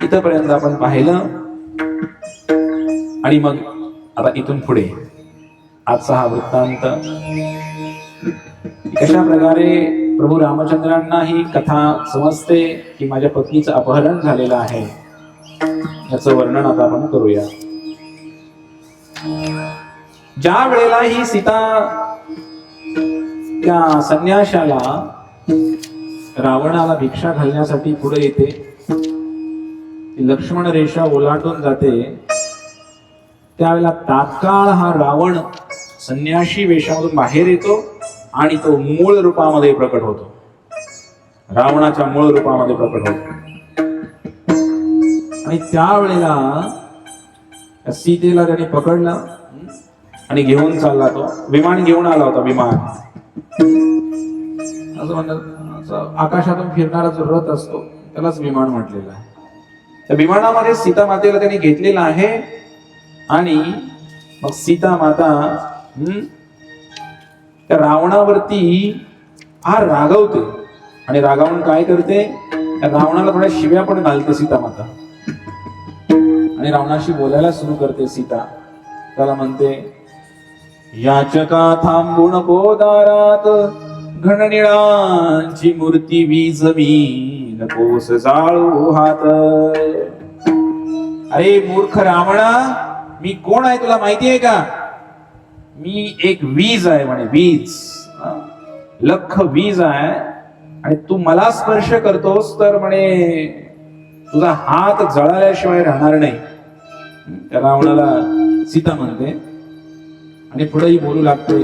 इथपर्यंत आपण पाहिलं आणि मग आता इथून पुढे आजचा हा वृत्तांत कशा प्रकारे प्रभू रामचंद्रांना ही कथा समजते की माझ्या पत्नीचं अपहरण झालेलं आहे याचं वर्णन आता आपण करूया. ज्या वेळेला ही सीता त्या संन्याशाला रावणाला भिक्षा घालण्यासाठी पुढे येते, लक्ष्मण रेषा ओलांडून जाते, त्यावेळेला तात्काळ हा रावण संन्याशी वेशामधून बाहेर येतो आणि तो मूळ रूपामध्ये प्रकट होतो, रावणाच्या मूळ रूपामध्ये प्रकट होतो. आणि त्यावेळेला सीतेला त्याने पकडला आणि घेऊन चालला, तो विमान घेऊन आला होता. विमान असं म्हणतात, आकाशातून फिरणारा जो रथ असतो त्यालाच विमान म्हटलेलं आहे. त्या विमानामध्ये सीता मातेला त्याने घेतलेला आहे आणि मग सीता माता त्या रावणावरती रागवते आणि रागावून काय करते, त्या रावणाला थोड्या शिव्या पण घालते सीता माता आणि रावणाशी बोलायला सुरू करते. सीता त्याला म्हणते, याचका थांबून दारात घननिळांची मूर्ती वीजवी नकोस जाळू हात. अरे मूर्ख रावणा, मी कोण आहे तुला माहिती आहे का? मी एक वीज आहे म्हणे, वीज, लख वीज आहे आणि तू मला स्पर्श करतोस तर म्हणे तुझा हात जळाल्याशिवाय राहणार नाही. त्या रावणाला सीता म्हणते आणि पुढेही बोलू लागते.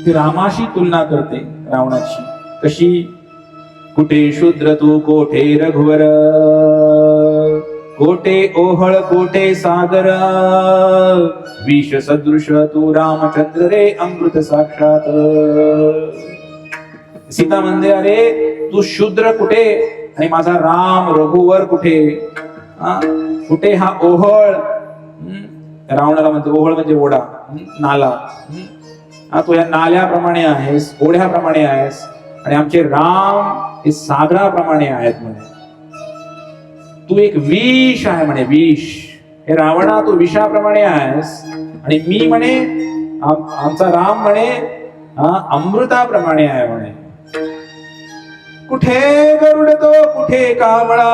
ती रामाशी तुलना करते रावणाची. कशी? कुठे शूद्र तू कोठे रघुवर, कोठे ओहळ कोठे सागर, विष सदृश तू रामचंद्र रे अमृत साक्षात. सीता म्हणते, अरे तू शूद्र कुठे आणि माझा राम रघुवर कुठे? कुठे हा ओहळ? रावणाला म्हणते ओहळ म्हणजे ओढा, नाला. तू या नाल्याप्रमाणे आहेस, ओढ्याप्रमाणे आहेस आणि आमचे राम हे सागराप्रमाणे आहेत म्हणे. तू एक विष आहे म्हणे, विष. हे रावणा तू विषाप्रमाणे आहेस आणि मी म्हणे आमचा राम म्हणे अमृताप्रमाणे आहे म्हणे. कुठे गरुड तो कुठे कावळा,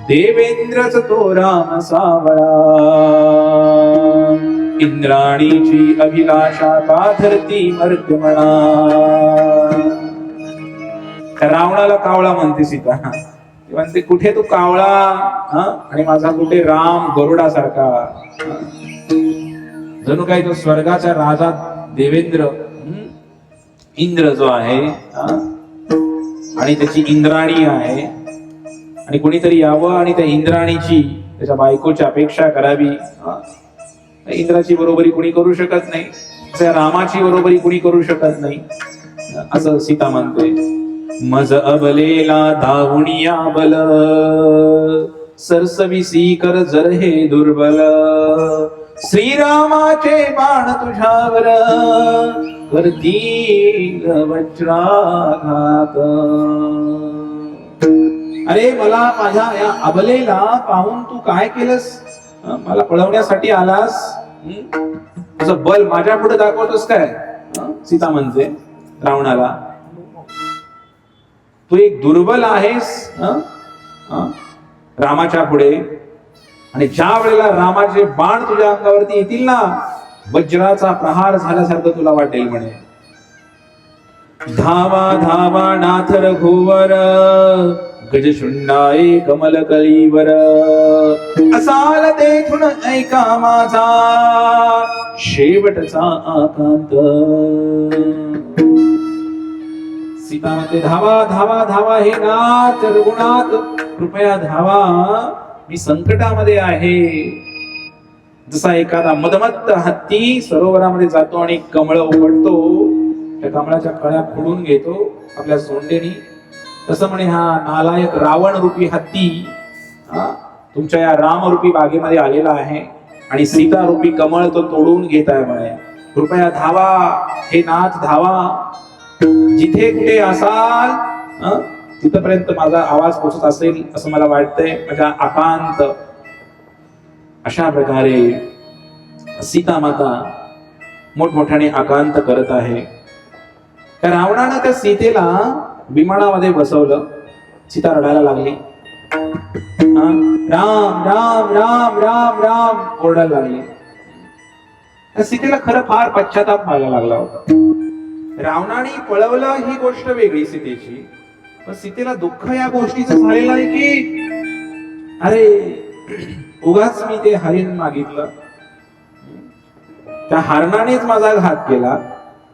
देवेंद्रच तो राम सावळा. इंद्राणीची अभिलाषा का धरती मर्त्य म्हणा. रावणाला कावळा म्हणते सीता. म्हणते कुठे तू कावळा आणि माझा कुठे राम गरुडासारखा. जणू काही तो स्वर्गाचा राजा देवेंद्र, इंद्र जो आहे आणि त्याची इंद्राणी आहे आणि कोणीतरी यावं आणि त्या इंद्राणीची त्याच्या बायकोची अपेक्षा करावी. इंद्राची बरोबरी कोणी करू शकत नाही, त्या रामाची बरोबरी कोणी करू शकत नाही असं सीता म्हणते. मज अबलेला धावुनिया बल, सरसविसी कर जर हे दुर्बल. श्रीरामाचे बाण तुझ्यावर करतील वज्राघात. अरे मला माझ्या या अबलेला पाहून तू काय केलंस? मला पळवण्यासाठी आलास? तुझं बल माझ्या पुढे दाखवतोस काय? सीता म्हणते रावणाला, तू एक दुर्बल आहेस रामाच्या पुढे. आणि ज्या वेळेला रामाचे बाण तुझ्या अंगावरती येतील ना, वज्राचा प्रहार झाल्यासारखं तुला वाटेल म्हणे. धावा धावा नाथ रघुवर, गजशुंडाए कमल कलीवर. असाल तेथून ऐका माझा शेवटचा आकांत. सीता म्हणते, धावा धावा धावा हे नाथ रघुनाथ, कृपया धावा, मी संकटामध्ये आहे. जसा एखादा मदमत्त हत्ती सरोवरामध्ये जातो आणि कमळ उपटतो, त्या कमळाच्या कळ्या फोडून घेतो आपल्या सोंडेनी, तसं म्हणे हा नालायक रावण रूपी हत्ती तुमच्या या राम रूपी बागेमध्ये आलेला आहे आणि सीता रूपी कमळ तो तोडून घेत आहे म्हणे. कृपया धावा हे नाथ, धावा. जिथे कुठे असाल तिथपर्यंत माझा आवाज पोहोचत असेल असं मला वाटतंय. माझ्या आकांत अशा प्रकारे सीता माता मोठमोठ्याने आकांत करत आहे. त्या रावणानं त्या सीतेला विमानामध्ये बसवलं. सीता रडायला लागली. राम राम राम राम राम ओरडायला लागली. त्या सीतेला खरं फार पश्चाताप व्हायला लागला होता. रावणाने पळवलं ही गोष्ट वेगळी सीतेची, पण सीतेला दुःख या गोष्टीचं झालेलं आहे की अरे उगाच मी ते हरिण मागितलं, त्या हरणानेच माझा घात केला.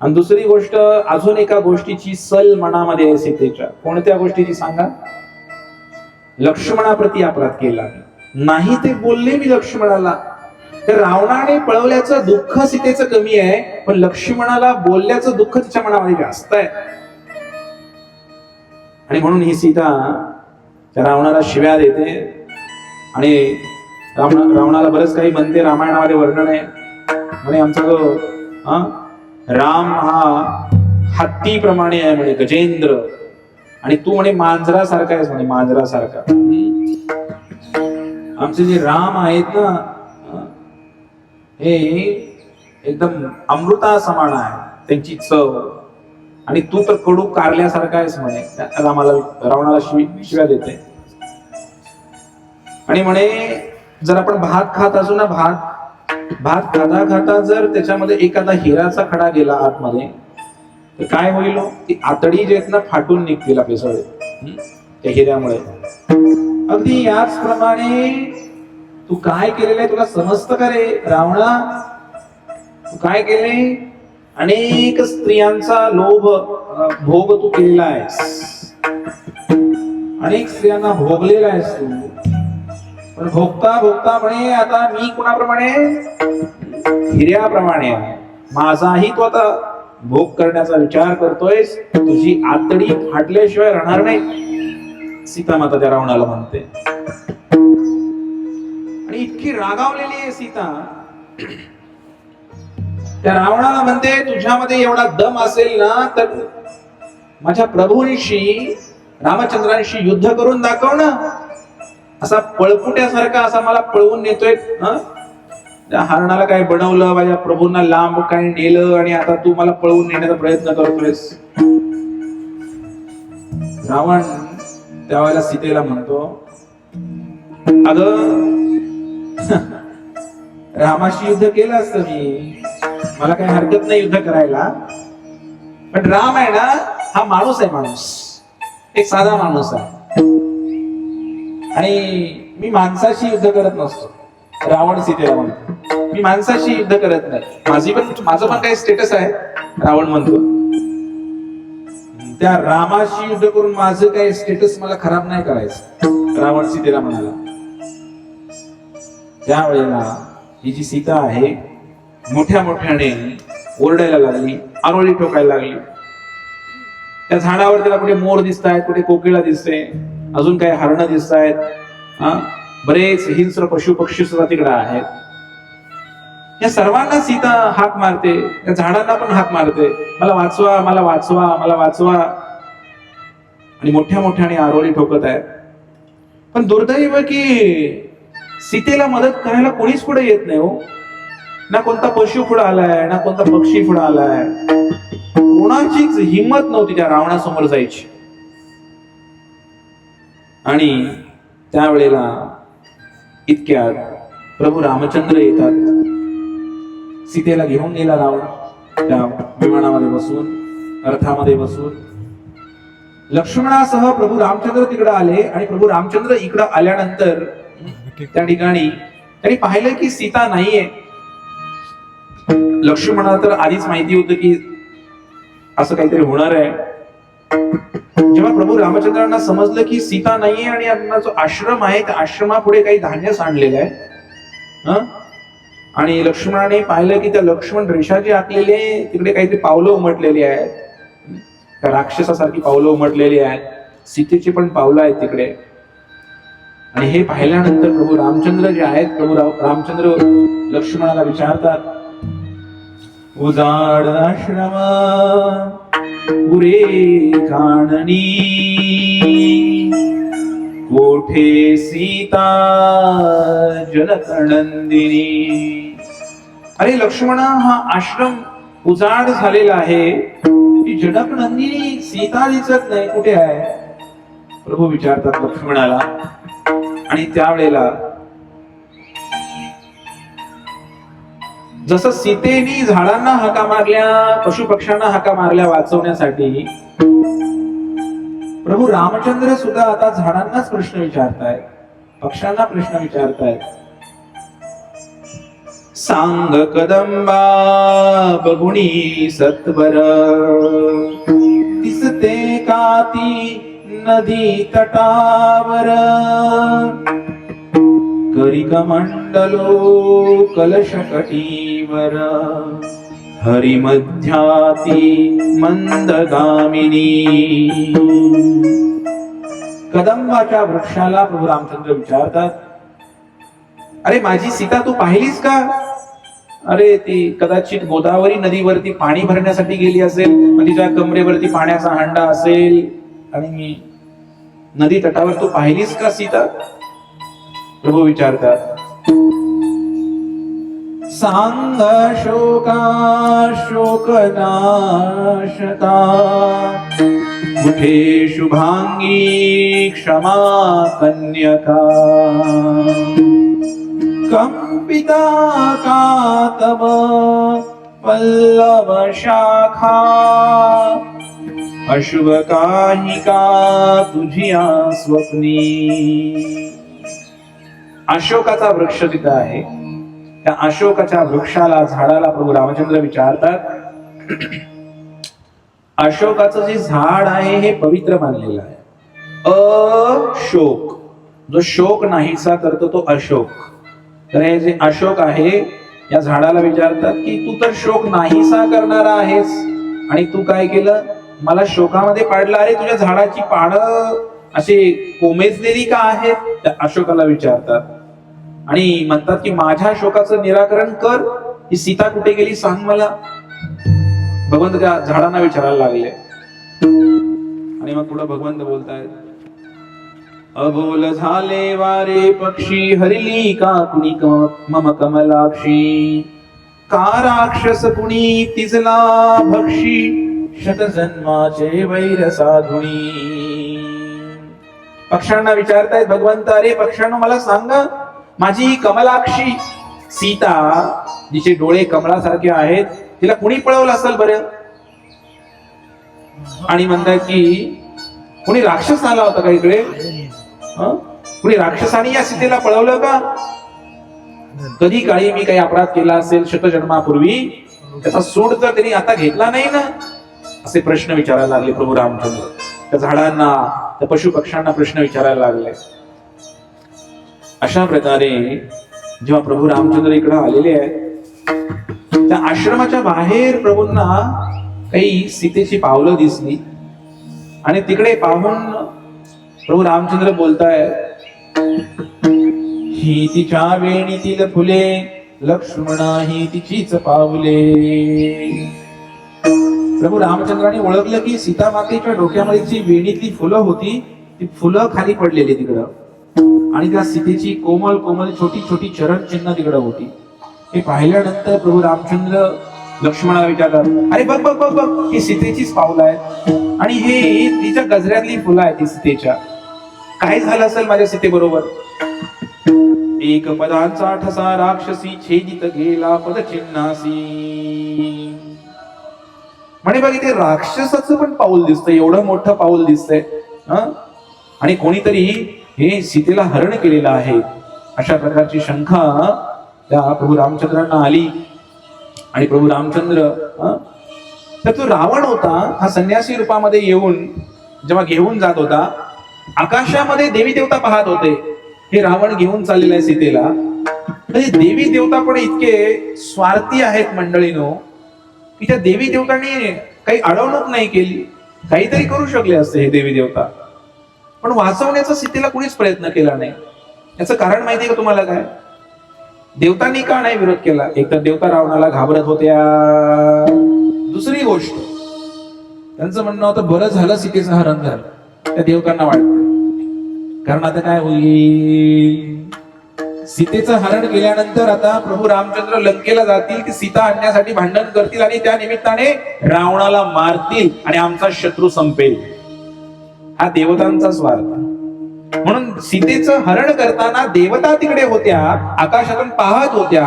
आणि दुसरी गोष्ट, अजून एका गोष्टीची सल मनामध्ये आहे सीतेच्या. कोणत्या गोष्टीची सांगा? लक्ष्मणाप्रती अपराध केला नाही ते बोलले मी लक्ष्मणाला. तर रावणाने पळवल्याचं दुःख सीतेचं कमी आहे, पण लक्ष्मणाला बोलल्याचं दुःख तिच्या मनामध्ये जास्त आहे. आणि म्हणून ही सीता त्या रावणाला शिव्या देते आणि रावणाला बरंच काही म्हणते. रामायणामध्ये वर्णन आहे म्हणे आमचा जो राम हा हत्तीप्रमाणे आहे म्हणे, गजेंद्र, आणि तू म्हणे मांजरासारखा आहेस म्हणे, मांजरासारखा. आमचे जे राम आहेत ना हे एकदम अमृता समान आहे त्यांची चव, आणि तू तर कडू कारल्यासारखा आहेस म्हणे. रावणाला शिव्या देते. आणि म्हणे जर आपण भात खात असू ना, भात खाता खाता जर त्याच्यामध्ये एखादा हिराचा खडा गेला आतमध्ये तर काय होईल? ती आतडी जे आहेत ना फाटून निघतील आपले सगळे त्या हिऱ्यामुळे. अगदी याचप्रमाणे तू काय केलेलं आहे तुला समजतं का रे रावणा? तू काय केले? अनेक स्त्रियांचा लोभ भोग तू केलेला आहेस, अनेक स्त्रियांना भोगलेला आहेस तू. पण भोगता भोगता म्हणे आता मी कुणाप्रमाणे? हिऱ्याप्रमाणे आहे. माझाही तो आता भोग करण्याचा विचार करतोयस. तुझी आतडी फाटल्याशिवाय राहणार नाही, सीता माता त्या रावणाला म्हणते. आणि इतकी रागावलेली आहे सीता, त्या रावणाला म्हणते तुझ्यामध्ये एवढा दम असेल ना तर माझ्या प्रभूंशी रामचंद्रांशी युद्ध करून दाखव ना. असा पळपुट्यासारखा असा मला पळवून नेतोय. त्या हरणाला काय बनवलं, माझ्या प्रभूंना लांब काय नेलं, आणि आता तू मला पळवून नेण्याचा प्रयत्न करतोयस. रावण त्यावेळेला सीतेला म्हणतो अगं रामाशी युद्ध केलं असतं मी, मला काही हरकत नाही युद्ध करायला, पण राम आहे ना हा माणूस आहे, माणूस एक साधा माणूस आहे, आणि मी माणसाशी युद्ध करत नसतो. रावण सीतेला म्हणतो मी माणसाशी युद्ध करत नाही, माझं पण काही स्टेटस आहे. रावण म्हणतो त्या रामाशी युद्ध करून माझं काही स्टेटस मला खराब नाही करायचं. रावण सीतेला म्हणाला. त्यावेळेला ही जी सीता आहे मोठ्या मोठ्याने ओरडायला लागली, आरोळी ठोकायला लागली. त्या झाडावर त्याला कुठे मोर दिसत आहेत, कुठे कोकिळा दिसते, अजून काही हरणं दिसत आहेत, बरेच हिंस्र पशु पक्षी सुद्धा तिकडे आहेत. या सर्वांना सीता हाक मारते, त्या झाडांना पण हाक मारते, मला वाचवा, मला वाचवा, मला वाचवा, आणि मोठ्या मोठ्याने आरोळी ठोकत आहे. पण दुर्दैव की सीतेला मदत करायला कोणीच पुढे येत नाही हो. ना कोणता पशु पुढे आलाय, ना कोणता पक्षी पुढे आलाय. कोणाचीच हिंमत नव्हती त्या रावणासमोर जायची. आणि त्यावेळेला इतक्यात प्रभू रामचंद्र येतात. सीतेला घेऊन गेला रावण त्या विमानामध्ये बसून, रथामध्ये बसून. लक्ष्मणासह प्रभू रामचंद्र तिकडे आले, आणि प्रभू रामचंद्र इकडे आल्यानंतर त्या ठिकाणी त्यांनी पाहिलं की सीता नाहीये. लक्ष्मणाला तर आधीच माहिती होतं की असं काहीतरी होणार आहे. जेव्हा प्रभू रामचंद्रांना समजलं की सीता नाहीये आणि आपला जो आश्रम आहे त्या आश्रमापुढे काही धान्य सांडलेलं आहे, आणि लक्ष्मणाने पाहिलं की त्या लक्ष्मण रेषाची आखलेली आहे तिकडे काहीतरी पावलं उमटलेली आहेत, त्या राक्षसासारखी पावलं उमटलेली आहेत, सीतेची पण पावलं आहेत तिकडे. आणि हे पाहिल्यानंतर प्रभू रामचंद्र जे आहेत, प्रभू रामचंद्र लक्ष्मणाला विचारतात, उजाड आश्रम पुरे काननी कोठे सीता जनकनंदिनी. अरे लक्ष्मणा, हा आश्रम उजाड झालेला आहे, ती जनकनंदिनी सीता दिसत नाही, कुठे आहे? प्रभू विचारतात लक्ष्मणाला. आणि त्यावेळेला जसं सीतेनी झाडांना हाका मारल्या, पशु पक्ष्यांना हाका मारल्या वाचवण्यासाठी, प्रभू रामचंद्र सुद्धा आता झाडांनाच प्रश्न विचारतायत, पक्ष्यांना प्रश्न विचारतायत. सांग कदंबा बगुणी सत्वर, दिसते का ती नदी तटावर, करी कमंडलो कलश कटीवर, हरिमध्याती मंदगामिनी. कदंबाच्या वृक्षाला प्रभू रामचंद्र विचारतात, अरे माझी सीता तू पाहिलीस का? अरे ती कदाचित गोदावरी नदीवरती पाणी भरण्यासाठी गेली असेल, मग तिच्या कमरेवरती पाण्याचा हंडा असेल, आणि नदी तटावर तू पाहिलीस का सीता? प्रभू विचारतात. सांग शोका शोक नाशका, कुठे शुभांगी क्षमा कन्यका, कंपिता का तव पल्लव शाखा, अशुभ काहिका तुझिया स्वप्नी. अशोकाचा वृक्ष तिथं आहे, त्या अशोकाच्या वृक्षाला, झाडाला प्रभू रामचंद्र विचारतात, अशोकाचं जे झाड आहे हे पवित्र मानलेलं आहे. अशोक, जो शोक नाहीसा करतो तो अशोक. तर हे जे अशोक आहे या झाडाला विचारतात की तू तर शोक नाहीसा करणारा आहेस, आणि तू काय केलं? मला शोकामध्ये पाडलं. अरे तुझ्या झाडाची पानं अशी कोमेजलेली का आहेत? त्या अशोकाला विचारतात. आणि म्हणतात की माझ्या शोकाचं निराकरण कर, ही सीता कुठे गेली सांग मला. भगवंत त्या झाडांना विचारायला लागले. आणि मग पुढे भगवंत बोलतायत, अबोल झाले वारे पक्षी, हरिली का कुणी मम कमलाक्षी, का राक्षस कुणी तिजला भक्षी, शत जन्माचे वैर साधुणी. पक्ष्यांना विचारतायत भगवंत, अरे पक्ष्यांनो मला सांगा, माझी कमलाक्षी सीता, जिचे डोळे कमळासारखे आहेत, तिला कुणी पळवलं असेल बरं? आणि म्हणतात की कुणी राक्षस आला होता का इकडे? कुणी राक्षसाने या सीतेला पळवलं का? कधी काळी मी काही अपराध केला असेल शतजन्मापूर्वी, त्याचा सूड तर त्यांनी आता घेतला नाही ना? असे प्रश्न विचारायला लागले प्रभू रामचंद्र. त्या झाडांना, त्या पशु पक्ष्यांना प्रश्न विचारायला लागले. अशा प्रकारे जेव्हा प्रभू रामचंद्र इकडे आलेले आहेत, त्या आश्रमाच्या बाहेर प्रभूंना काही सीतेची पावलं दिसली. आणि तिकडे पाहून प्रभू रामचंद्र बोलताय, ही तिच्या वेणीतील फुले, लक्ष्मणा ही तिचीच पावले. प्रभू रामचंद्राने ओळखलं की सीता मातेच्या डोक्यामध्ये जी वेणीतली फुलं होती, ती फुलं खाली पडलेली तिकडं, आणि त्या सीतेची कोमल कोमल छोटी छोटी चरण चिन्ह तिकडं होती. हे पाहिल्यानंतर प्रभू रामचंद्र लक्ष्मणाला विचारतात, अरे बघ बघ बघ बघ, ही सीतेचीच पावलं आहे, आणि हे तिच्या गजऱ्यातली फुलं आहेत ती सीतेच्या. काय झालं असेल माझ्या सीते बरोबर? एक पदांचा ठसा राक्षसी, छेदित गेला पदचिन्हासी. म्हणे बघ, इथे राक्षसाचं पण पाऊल दिसतंय, एवढं मोठं पाऊल दिसतंय, आणि कोणीतरी हे सीतेला हरण केलेलं आहे. अशा प्रकारची शंका त्या प्रभू रामचंद्रांना आली. आणि प्रभू रामचंद्र तर तो रावण होता, हा संन्यासी रूपामध्ये येऊन जेव्हा घेऊन जात होता, आकाशामध्ये देवी देवता पाहत होते, हे रावण घेऊन चाललेला आहे सीतेला. म्हणजे देवी देवता पण इतके स्वार्थी आहेत मंडळीनो, की त्या देवी देवतांनी काही अडवणूक नाही केली. काहीतरी करू शकले असते हे देवी देवता, पण वाचवण्याचा सीतेला कुणीच प्रयत्न केला नाही. याचं कारण माहितीये का तुम्हाला? काय देवतांनी का नाही विरोध केला? एक तर देवता रावणाला घाबरत होत्या, दुसरी गोष्ट त्यांचं म्हणणं होतं बरं झालं सीतेचं हरण झालं. त्या देवतांना वाटतं, कारण आता काय होईल, सीतेचं हरण केल्यानंतर आता प्रभू रामचंद्र लंकेला जातील, की सीता आणण्यासाठी भांडण करतील आणि त्या निमित्ताने रावणाला मारतील आणि आमचा शत्रू संपेल. हा देवतांचा स्वार्थ. म्हणून सीतेचं हरण करताना देवता तिकडे होत्या, आकाशातून पाहत होत्या,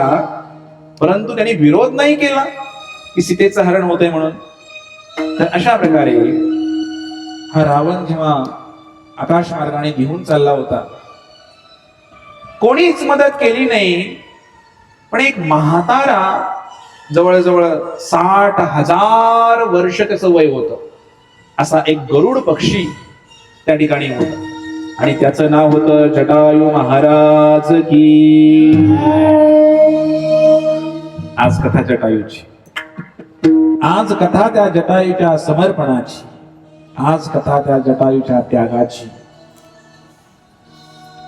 परंतु त्यांनी विरोध नाही केला की सीतेचं हरण होतंय म्हणून. तर अशा प्रकारे हा रावण जेव्हा आकाश मार्गाने घेऊन चालला होता, कोणीच मदत केली नाही, पण एक म्हातारा जवळजवळ 60,000 वर्ष त्याचं वय होतं, असा एक गरुड पक्षी त्या ठिकाणी होता आणि त्याचं नाव होतं जटायू महाराज की. आज कथा जटायूची, आज कथा त्या जटायूच्या समर्पणाची, आज कथा त्या जटायूच्या त्यागाची.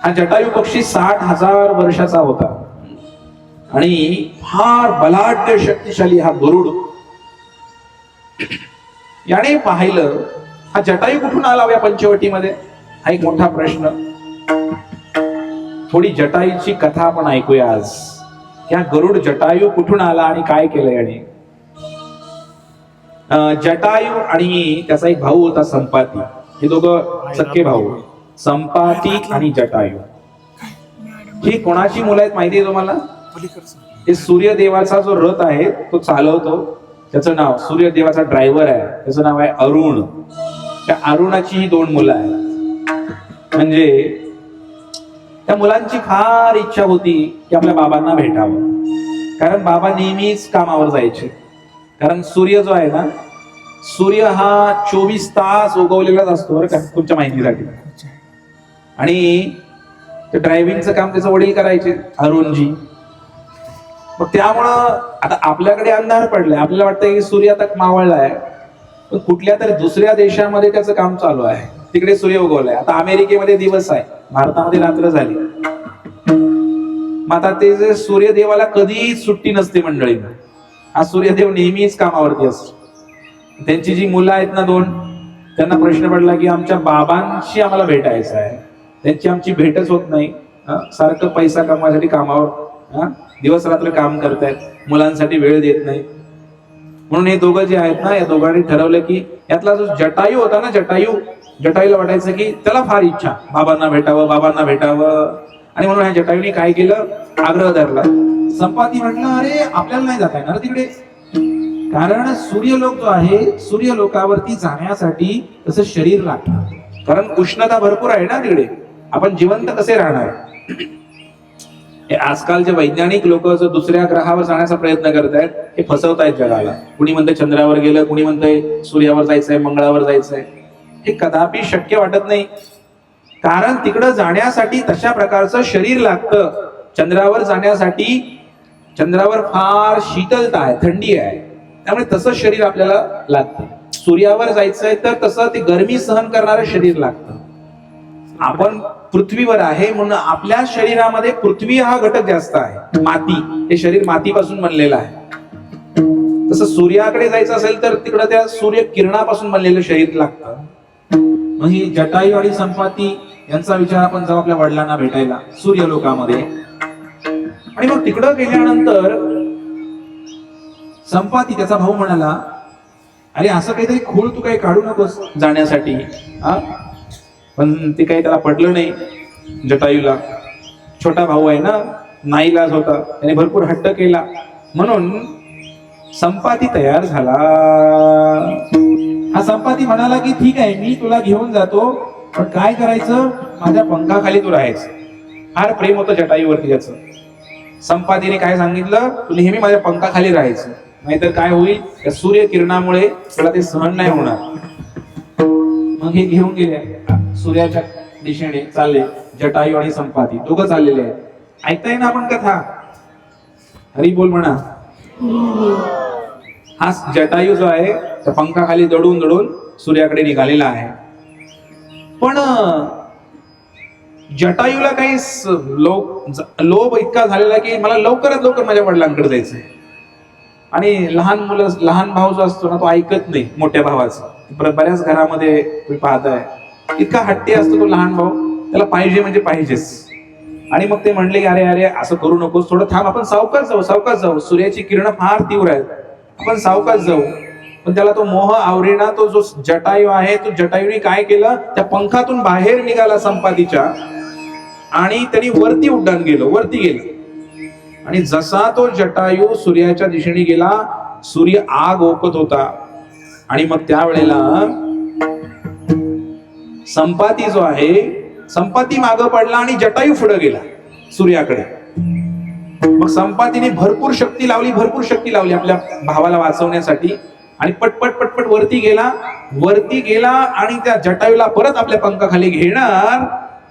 हा जटायू पक्षी 60,000 वर्षाचा होता आणि फार बलाढ्य शक्तिशाली हा गरुड. याने पाहिलं हा जटायू कुठून आला या पंचवटीमध्ये, हा एक मोठा प्रश्न. थोडी जटायूची कथा आपण ऐकूया आज. या गरुड जटायू कुठून आला आणि काय केलं याने. जटायू आणि त्याचा एक भाऊ होता संपाती, हे दोघं सख्खे भाऊ, संपाती आणि जटायू. ही कोणाची मुलं आहेत माहिती आहे तुम्हाला? हे सूर्यदेवाचा जो रथ आहे तो चालवतो, त्याचं नाव सूर्यदेवाचा ड्रायव्हर आहे, त्याचं नाव आहे अरुण. त्या अरुणाची ही 2 मुलं आहेत. म्हणजे त्या मुलांची फार इच्छा होती की आपल्या बाबांना भेटावं, कारण बाबा नेहमीच कामावर जायचे. कारण सूर्य जो आहे ना, सूर्य हा 24 तास उगवलेलाच असतो बरं का, तुमच्या माहितीसाठी. आणि ते ड्रायव्हिंगचं काम त्याचं वडील करायचे, अरुणजी. मग त्यामुळं आता आपल्याकडे अंधार पडलाय, आपल्याला वाटतं की सूर्य आता मावळला आहे, पण कुठल्या तरी दुसऱ्या देशामध्ये त्याचं काम चालू आहे, तिकडे सूर्य उगवलाय. आता अमेरिकेमध्ये दिवस आहे, भारतामध्ये रात्र झाली. मग आता ते जे सूर्यदेवाला कधीच सुट्टी नसते मंडळी. हा सूर्यदेव नेहमीच कामावरती असतो. त्यांची जी मुलं आहेत ना 2, त्यांना प्रश्न पडला की आमच्या बाबांशी आम्हाला भेटायचं आहे, त्यांची आमची भेटच होत नाही. सारखं पैसा कमवायसाठी कामावर दिवस रात्र काम करतायत, मुलांसाठी वेळ देत नाही. म्हणून हे दोघं जे आहेत ना, या दोघांनी ठरवलं की यातला जो जटायू होता ना, जटायूला वाटायचं की त्याला फार इच्छा बाबांना भेटावं. आणि म्हणून ह्या जटायूने काय केलं, आग्रह धरला. संपाती म्हटलं अरे आपल्याला नाही जाता येणार तिकडे, कारण सूर्यलोक जो आहे, सूर्यलोकावरती जाण्यासाठी तसं शरीर लागतं, कारण उष्णता भरपूर आहे ना तिकडे, आपण जिवंत कसे राहणार. आजकालचे वैज्ञानिक लोक दुसऱ्या ग्रहावर जाण्याचा प्रयत्न करतायत, हे फसवतायत जगाला. कुणी म्हणतंय चंद्रावर गेलं, कुणी म्हणतंय सूर्यावर जायचंय, मंगळावर जायचंय. हे कदापि शक्य वाटत नाही, कारण तिकडं जाण्यासाठी तशा प्रकारचं शरीर लागतं. चंद्रावर जाण्यासाठी चंद्रावर फार शीतलता आहे, थंडी आहे, त्यामुळे तसं शरीर आपल्याला लागतं. सूर्यावर जायचंय तर तसं ते गरमी सहन करणारं शरीर लागतं. आपण पृथ्वीवर आहे म्हणून आपल्या शरीरामध्ये पृथ्वी हा घटक जास्त आहे, माती, हे शरीर मातीपासून बनलेलं आहे. तसं सूर्याकडे जायचं असेल तर तिकडं त्या सूर्य किरणापासून बनलेलं शरीर लागतं. मग ही जटायू आणि संपाती यांचा विचार आपण जाऊ आपल्या वडिलांना भेटायला सूर्यलोकामध्ये. आणि मग तिकडं गेल्यानंतर संपाती त्याचा भाऊ म्हणाला, अरे असं काहीतरी खूळ तू काही काढू नकोस जाण्यासाठी. पण ते काही त्याला पटलं नाही जटायूला. छोटा भाऊ आहे ना, नाईलाज होता, त्याने भरपूर हट्ट केला. म्हणून संपाती तयार झाला. हा संपाती म्हणाला की ठीक आहे, मी तुला घेऊन जातो, पण काय करायचं, माझ्या पंखाखाली तू राहायचं. फार प्रेम होतं जटायूवरती त्याचं. संपातीने काय सांगितलं, तू नेहमी माझ्या पंखाखाली राहायचं, नाहीतर काय होईल, त्या सूर्य किरणामुळे तुला ते सहन नाही होणार. मग हे घेऊन गेले, सूर्याच्या दिशेने चालले जटायू आणि संपाती, दोघं चाललेले आहेत. ऐकताय ना आपण कथा, हरी बोल म्हणा. हा जटायू जो आहे त्या पंखाखाली दडून दडून सूर्याकडे निघालेला आहे. पण जटायूला काही लोभ इतका झालेला की मला लवकरात लवकर माझ्या वडिलांकडे जायचंय. आणि लहान भाऊ जो असतो ना, तो ऐकत नाही मोठ्या भावाचं. बऱ्याच घरामध्ये तुम्ही पाहताय इतका हट्टी असतो तो लहान भाऊ, त्याला पाहिजे म्हणजे पाहिजेच. आणि मग ते म्हणले की अरे अरे असं करू नकोस, थोडं थांब, आपण सावकाश जाऊ सावकाश जाऊ, सूर्याची किरण फार तीव्र आहेत, आपण सावकाश जाऊ. पण त्याला तो मोह आवरेना. तो जो जटायू आहे तो जटायूने काय केलं, त्या पंखातून बाहेर निघाला संपातीच्या आणि त्यांनी वरती उड्डाण गेलो, वरती गेलं. आणि जसा तो जटायू सूर्याच्या दिशेने गेला, सूर्य आग ओकत होता. आणि मग त्यावेळेला संपाती जो आहे, संपाती मागं पडला आणि जटायू पुढे गेला सूर्याकडे. मग संपातीने भरपूर शक्ती लावली आपल्या भावाला वाचवण्यासाठी आणि पटपट पटपट वरती गेला आणि त्या जटायूला परत आपल्या पंखाखाली घेणार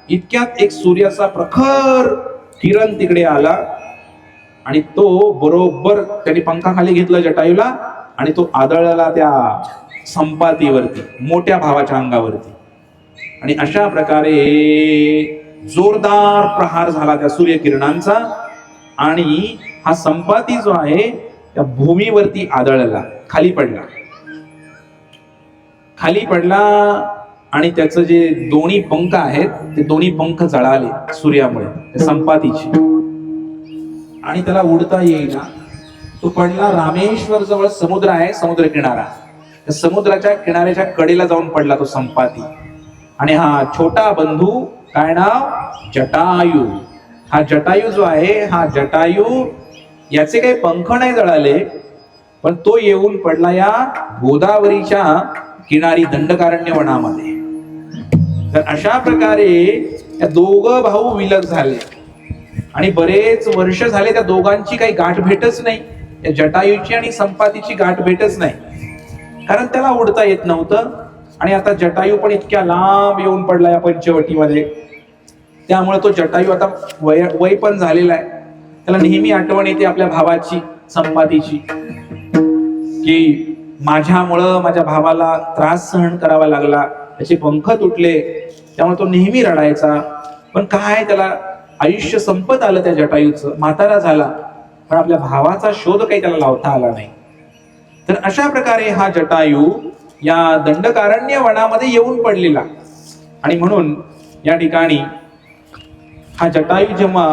इतक्यात एक सूर्याचा प्रखर किरण तिकडे आला आणि तो बरोबर त्याने पंखाखाली घेतला जटायूला आणि तो आदळला त्या संपातीवरती, मोठ्या भावाच्या अंगावरती. आणि अशा प्रकारे जोरदार प्रहार झाला त्या सूर्यकिरणांचा आणि हा संपाती जो आहे त्या भूमीवरती आदळला, खाली पडला आणि त्याचं जे दोन्ही पंख आहेत ते दोन्ही पंख जळाले सूर्यामुळे संपातीचे आणि त्याला उडता येईना. तो पडला रामेश्वर जवळ समुद्र आहे, समुद्र किनारा, त्या समुद्राच्या किनाऱ्याच्या कडेला जाऊन पडला तो संपाती. आणि हा छोटा बंधू काय नाव, जटायू. हा जटायू जो आहे, हा जटायू याचे काही पंख नाही जळाले, पण तो येऊन पडला या गोदावरीच्या किनारी दंडकारण्य वनामध्ये. तर अशा प्रकारे या दोघं भाऊ विलग झाले आणि बरेच वर्ष झाले त्या दोघांची काही गाठ भेटच नाही, या जटायूची आणि संपातीची गाठ भेटच नाही, कारण त्याला उडता येत नव्हतं. आणि आता जटायू पण इतक्या लांब येऊन पडला या पंचवटीमध्ये, त्यामुळे तो जटायू आता वय पण झालेला आहे. त्याला नेहमी आठवण येते आपल्या भावाची, संपातीची, की माझ्यामुळं माझ्या भावाला त्रास सहन करावा लागला, त्याचे पंख तुटले, त्यामुळे तो नेहमी रडायचा. पण काय, त्याला आयुष्य संपत आलं त्या जटायूचं, म्हातारा झाला, पण आपल्या भावाचा शोध काही त्याला लावता आला नाही. तर अशा प्रकारे हा जटायू या दंडकारण्य वनामध्ये येऊन पडलेला. आणि म्हणून या ठिकाणी हा जटायू जेव्हा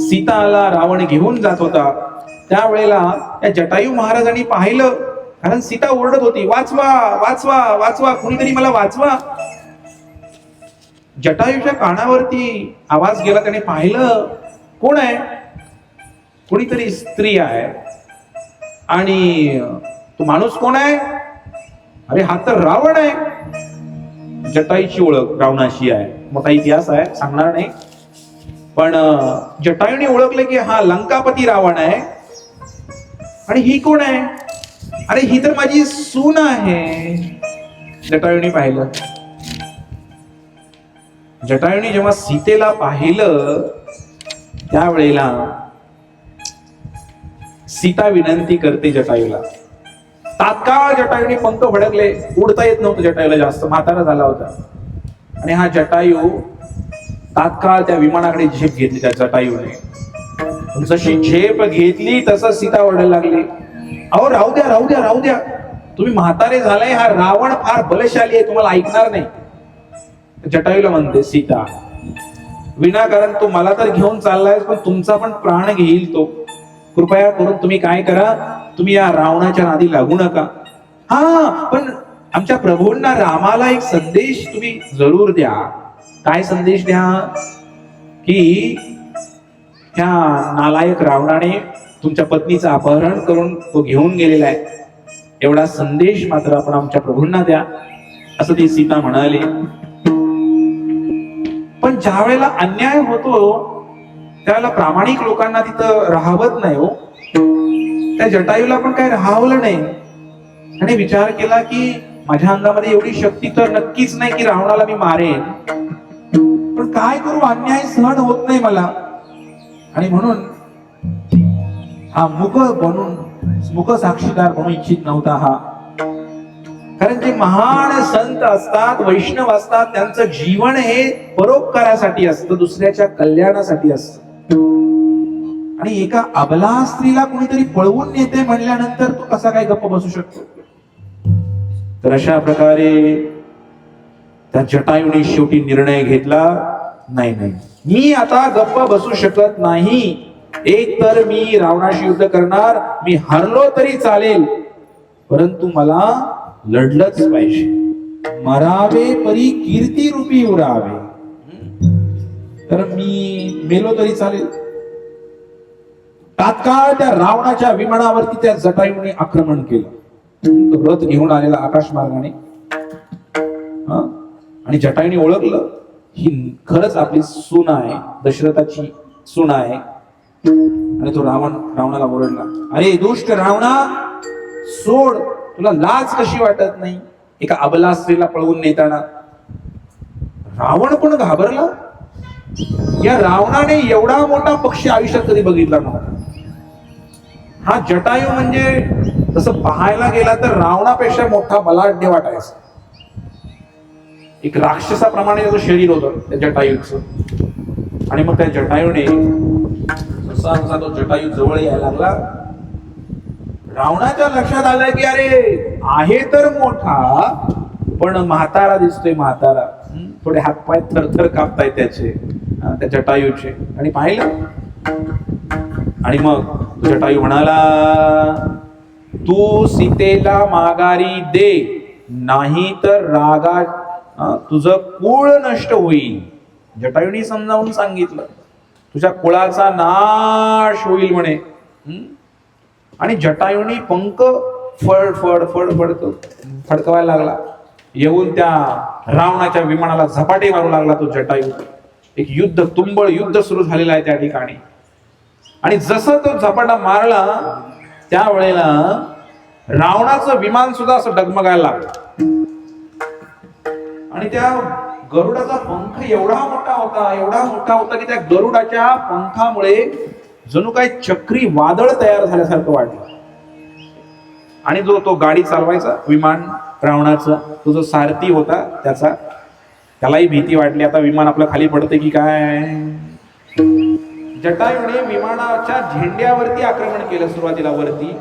सीताला रावण घेऊन जात होता त्यावेळेला त्या जटायू महाराजांनी पाहिलं, कारण सीता ओरडत होती, वाचवा वाचवा वाचवा, कुणीतरी मला वाचवा. जटायूच्या कानावरती आवाज गेला, त्याने पाहिलं कोण आहे, कुणीतरी स्त्री आहे. आणि तो माणूस कोण आहे, अरे हा तर रावण आहे. जटायूची ओळख रावणाशी आहे, मोठा इतिहास आहे, सांगणार नाही. पण जटायूने ओळखले की हा लंकापती रावण आहे. आणि ही कोण आहे, अरे ही तर माझी सून आहे. जटायूने पाहिलं. जटायूने जेव्हा सीतेला पाहिलं त्यावेळेला सीता विनंती करते जटायूला. तात्काळ जटायूने पंख फडकले, उडता येत नव्हतं जटायूला, जास्त म्हातारा झाला होता. आणि हा जटायू तात्काळ त्या विमानाकडे झेप घेतली त्या जटायूने. जशी झेप घेतली तसं सीता ओरडायला लागली, अहो राहू द्या राहू द्या राहू द्या, तुम्ही म्हातारे झालाय, हा रावण फार बलशाली आहे, तुम्हाला ऐकणार नाही. जटायूला म्हणते सीता, विनाकारण तो मला तर घेऊन चाललाय, पण तुमचा पण प्राण घेईल तो. कृपया करून तुम्ही काय करा, तुम्ही या रावणाच्या नादी लागू नका. हा पण आमच्या प्रभूंना रामाला एक संदेश तुम्ही जरूर द्या. काय संदेश द्या, की ह्या नालायक रावणाने तुमच्या पत्नीचं अपहरण करून तो घेऊन गेलेला आहे, एवढा संदेश मात्र आपण आमच्या प्रभूंना द्या, असं ती सीता म्हणाली. पण ज्या वेळेला अन्याय होतो त्यावेळेला प्रामाणिक लोकांना तिथं राहावत नाही हो. त्या जटायूला पण काय राहावलं नाही आणि विचार केला की माझ्या अंगामध्ये एवढी शक्ती तर नक्कीच नाही की रावणाला मी मारेन, पण काय करू, अन्याय सहन होत नाही मला. आणि म्हणून हा मुक साक्षीदार म्हणून इच्छित नव्हता हा. कारण जे महान संत असतात, वैष्णव असतात, त्यांचं जीवन हे परोपकारासाठी असतं, दुसऱ्याच्या कल्याणासाठी असतं. आणि एका अबला स्त्रीला कोणीतरी पळवून नेते म्हणल्यानंतर तो कसा काय गप्प बसू शकतो. तर अशा प्रकारे त्या जटायूने शेवटी निर्णय घेतला, नाही नाही, मी आता गप्प बसू शकत नाही. एक तर मी रावणाशी युद्ध करणार, मी हरलो तरी चालेल, परंतु मला लढलंच पाहिजे. मरावे परी कीर्ती रूपी उरावे. तर मी मेलो तरी चालेल. तात्काळ त्या रावणाच्या विमानावरती त्या जटायूने आक्रमण केलं. तो रथ घेऊन आलेला आकाश मार्गाने, आणि जटायूने ओळखलं ही खरंच आपली सून आहे, दशरथाची सून आहे. आणि तो रावणाला ओरडला, अरे दुष्ट रावणा, सोड, तुला लाज कशी वाटत नाही एका अबला स्त्रीला पळवून नेताना. रावण पण घाबरला. या रावणाने एवढा मोठा पक्षी आयुष्यात कधी बघितला नव्हता. हा जटायू म्हणजे तसं पाहायला गेला तर रावणापेक्षा मोठा बलाढ्य वाटायचा. एक राक्षसाप्रमाणे त्याचं शरीर होतं त्या जटायूचं. आणि मग त्या जटायूने जसा तो जटायू जवळ यायला लागला, रावणाच्या लक्षात आलं की अरे आहे तर मोठा, पण म्हातारा दिसतोय. म्हातारा, थोडे हातपाय थरथर कापतायत त्याचे, त्या जटायूचे. आणि पाहिलं, आणि मग जटायू म्हणाला, तू सीतेला माघारी दे, नाही तर रागा तुझं कुळ नष्ट होईल. जटायूने समजावून सांगितलं, तुझ्या कुळाचा नाश होईल म्हणे. आणि जटायूने पंख फड फड फड फडकवायला लागला. येऊन त्या रावणाच्या विमानाला झपाटे मारू लागला तो जटायू. एक युद्ध, तुंबळ युद्ध सुरू झालेलं आहे त्या ठिकाणी. आणि जसं तो झपाटा मारला, त्यावेळेला रावणाचं विमान सुद्धा असं डगमगायला लागलं. आणि त्या गरुडाचा पंख एवढा मोठा होता की त्या गरुडाच्या पंखामुळे जणू काही चक्री वादळ तयार झाल्यासारखं वाटलं. आणि जो तो गाडी चालवायचा विमान रावणाचा, तो जो सारथी होता त्यालाही भीती वाटली, आता विमान आपलं खाली पडते की काय. जटायूने विमानाच्या झेंड्यावरती आक्रमण केलं सुरुवातीला वरती.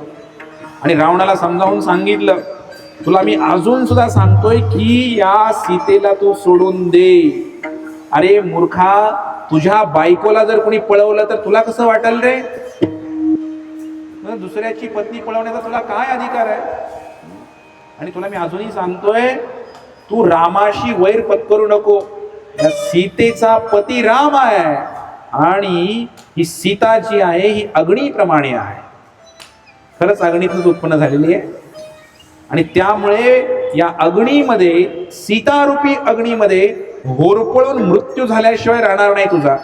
आणि रावणाला समजावून सांगितलं, तुला मी अजून सुद्धा सांगतोय की या सीतेला तू सोडून दे. अरे मूर्खा, तुझ्या बायकोला जर कोणी पळवलं तर तुला कसं वाटेल रे? दुसऱ्याची पत्नी पळवण्याचा तुला काय अधिकार आहे? आणि तुला मी अजूनही सांगतोय, तू रामाशी वैर पत्करू नको. या सीतेचा पती राम आहे, आणि ही सीता जी आहे ही अग्नीप्रमाणे आहे. खरंच अग्नीतूनच उत्पन्न झालेली आहे. आणि त्यामुळे या अग्नीमध्ये, सीतारूपी अग्नीमध्ये होरपळून मृत्यू झाल्याशिवाय राहणार नाही तुझा,